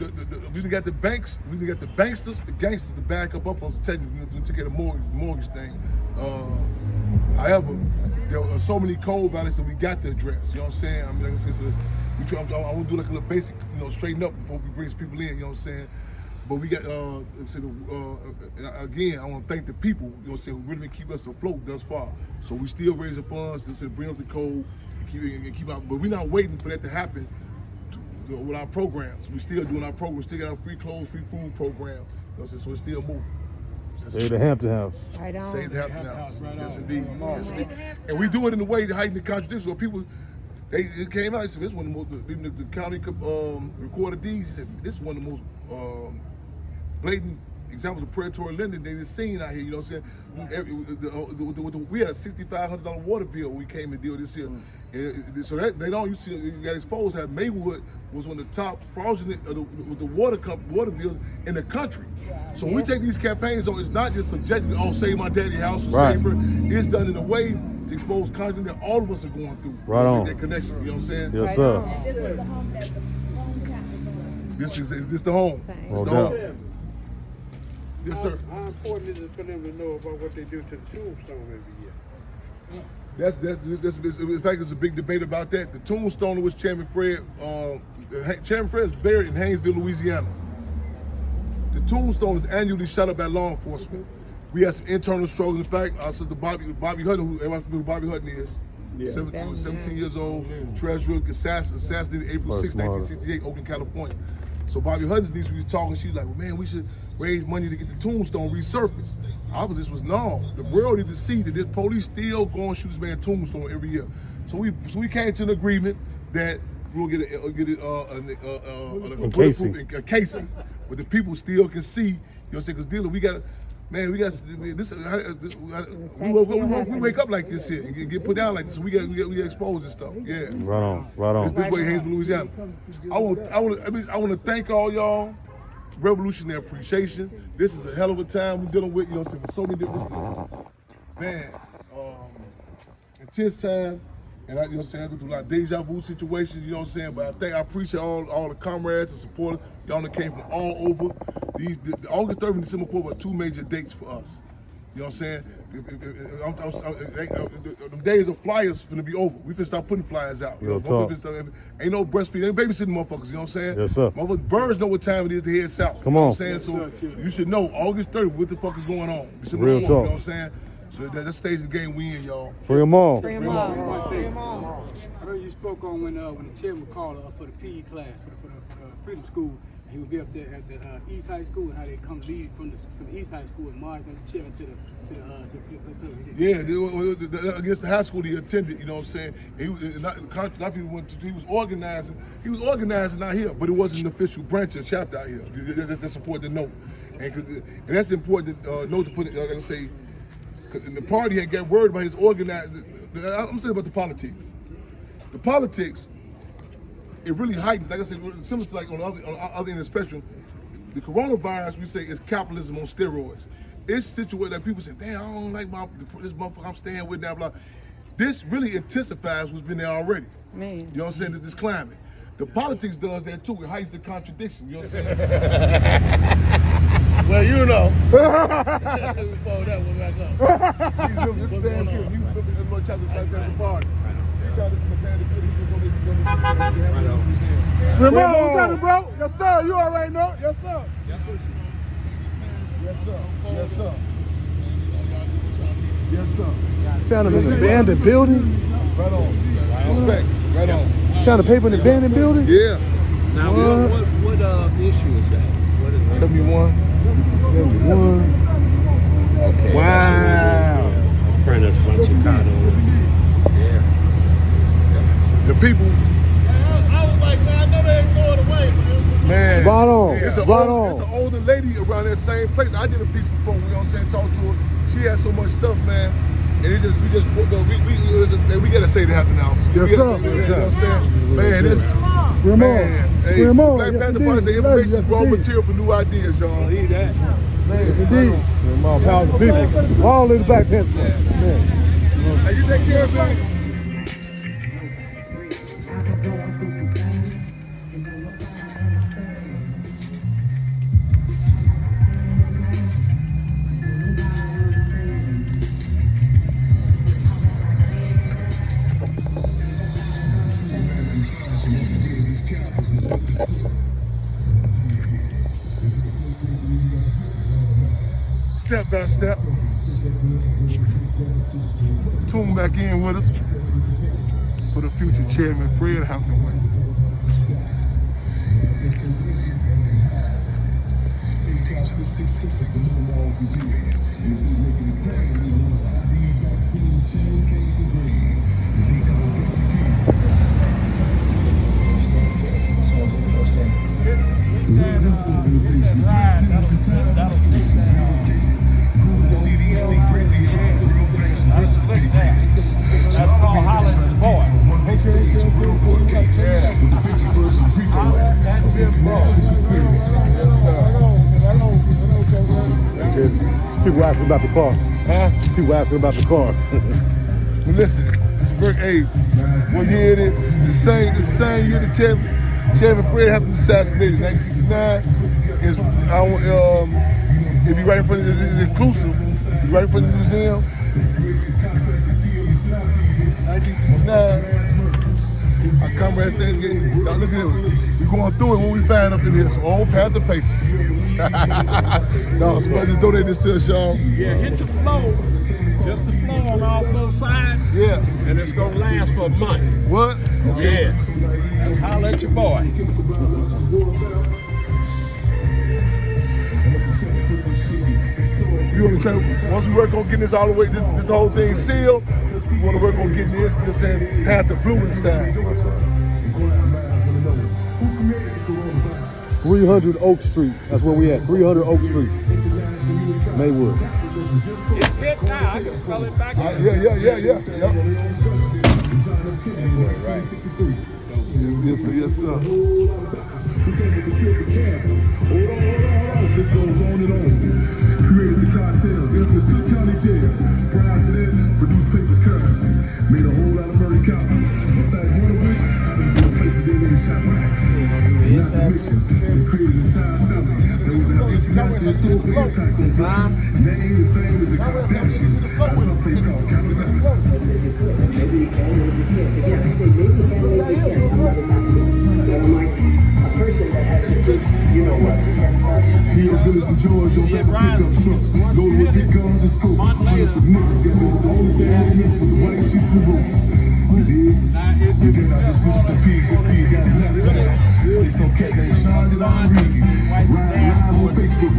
we done got the banks, we done got the banksters, the gangsters to back up us to get a mortgage thing. However, there are so many code violations that we got to address. You know what I'm saying? I mean, like I said, I want to do like a little basic, straighten up before we bring people in. You know what I'm saying? But we got, again, I want to thank the people. You know what I'm saying? Who really been keeping us afloat thus far. So we still raising funds to bring up the code and keep out. But we're not waiting for that to happen. With our programs, we still doing our programs. Still got our free clothes, free food program. So it's still moving. Save the Hampton House. Right on. Save the Hampton House. Yes, indeed. Yes, indeed. And we do it in a way to heighten the contradiction. So people, it came out. They said this is one of the most. Even the county recorded deeds said this is one of the most blatant examples of predatory lending they've seen out here. You know what I'm saying? We had a $6,500 water bill when we came and deal this year. So that they don't. You see, you got exposed. How Maywood was one of the top fraudulent with the water bills in the country. So when we take these campaigns on, it's not just subjective. Oh, save my daddy house or save her. It's done in a way to expose content that all of us are going through. Right on. That connection. You know what I'm saying? Yes, sir. This is the home that the home captain. This is the home. No It's the doubt. home. Yes, sir. How important is it for them to know about what they do to the tombstone every year? That's in fact, there's a big debate about that. The tombstone in which Chairman Fred is buried in Haynesville, Louisiana. The tombstone is annually shot up by law enforcement. We had some internal struggles. In fact, our sister Bobby Hutton, who everybody knows who Bobby Hutton is, 17 years old, treasurer, assassinated April 6, 1968, Oakland, California. So Bobby Hutton's niece, we was talking, she was like, well, man, we should raise money to get the tombstone resurfaced. Our position was, no, the world needs to see that this police still going to shoot this man tombstone every year. So we came to an agreement that we'll get a bulletproof casing, but the people still can see, you know what I'm saying, because dealer, we wake up like this here and get put down like this, so we get exposed and stuff. Yeah. Right on. This way, Haynesville, Louisiana. I want to thank all y'all. Revolutionary appreciation. This is a hell of a time we're dealing with. You know, what I'm saying, so many different, intense time. And I, you know what I'm saying, I go through a lot of deja vu situations, you know what I'm saying? But I appreciate all the comrades and supporters. Y'all that came from all over. The August 3rd and December 4th were two major dates for us. You know what I'm saying? The days of flyers finna be over. We finna start putting flyers out. Real talk. Ain't no breastfeeding, ain't babysitting motherfuckers, you know what I'm saying? Yes, sir. Motherfuckers, birds know what time it is to head south. Come you know on. What I'm saying? So you should know August 30th, what the fuck is going on. December Real 4th, talk. you know what I'm saying? So that stage the game we in, y'all. Free them all. Free 'em all. I spoke on when the chairman called for the PE class for the Freedom School. He would be up there at the East High School, and how they come lead from the East High School and march on the chairman to the yeah, against the high school he attended. You know what I'm saying? He was, a lot of people went to. He was organizing. He was organizing out here, but it wasn't an official branch or chapter out here. That's important to note, and that's important to note to put it. Like I say, and the party had got worried about his organizing. I'm saying about the politics. The politics, it really heightens. Like I said, similar to like on the other end of the spectrum, the coronavirus we say is capitalism on steroids. It's situated that people say, damn, I don't like this motherfucker I'm staying with now, blah. This really intensifies what's been there already. Man. You know what I'm saying? This climate. The politics does that too. It heightens the contradiction. You know what I'm saying? Well, you know. Before that one back up. He's just damn good. He was looking at the little chapter back there at the party. He thought this was a man that he was going to Ramon, what's happening, bro? Yes, sir. You already know. Yes, sir. Yes, sir. Yes, sir. Yes, sir. Found him in an abandoned building. Right on. Respect. Right on. Found a paper in an abandoned building. Yeah. Now, what issue is that? What is 71. 71. Okay. Wow. Apprentice from Chicago. Yeah. The people. I was like, man, I know they ain't throwing away, Man. Right on. It's an older lady around that same place. I did a piece before. You know what I'm saying? Talked to her. She had so much stuff, man. And we gotta say the Hampton House. Yes, sir. You know what I'm saying? Man, this. Ramon. Hey, Ramon. Black Yes, Panther indeed. Party say Yes, information is raw indeed. material for new ideas, y'all. Believe that. Man, Indeed. Ramon, powerful people. All in the Black Panther. Man. Hey, you take care of me. Step by step. Tune back in with us for the future Chairman Fred Hampton Way. People asking about the car. Huh? People asking about the car. But listen, this work, hey, what year it is? The same year the Chairman Fred Hampton was assassinated, 1969. It'd be right in front of it's inclusive, right in front of the museum. 1969. Our comrades stand getting, now look at it. We're going through it, what we find up in here, some old Panther papers. No, somebody just donate this to us, y'all. Yeah, hit the flow. Just the flow on all four sides. Yeah. And it's going to last for a month. What? Okay. Yeah. Just holler at your boy. We want to try to, once we work on getting this all the way, this whole thing sealed, we want to work on getting this saying Panther Blue inside. 300 Oak Street. That's where we at. 300 Oak Street. Maywood. It's hit now. I can spell it back. Yeah. Right. Yes, sir. This goes on and on. Created the cartel, infamous Cook County jail. Prior to that, produced paper currency. Made a whole lot of murder copies. In fact, one of which happened to be a place that they made shop right. Not to mention, they created an entire family. They would have international scope for impact on players. Name and fame as the Kardashians. At some place called Capital House. He had Village and George on back pickup trucks. Go to with big guns and scopes. Month later, niggas got the only thing they missed was the white sheets in the room. You dig? You cannot dismiss the pigs if pigs got left. Stay so cat named Sean and I'm Ride live on Facebook.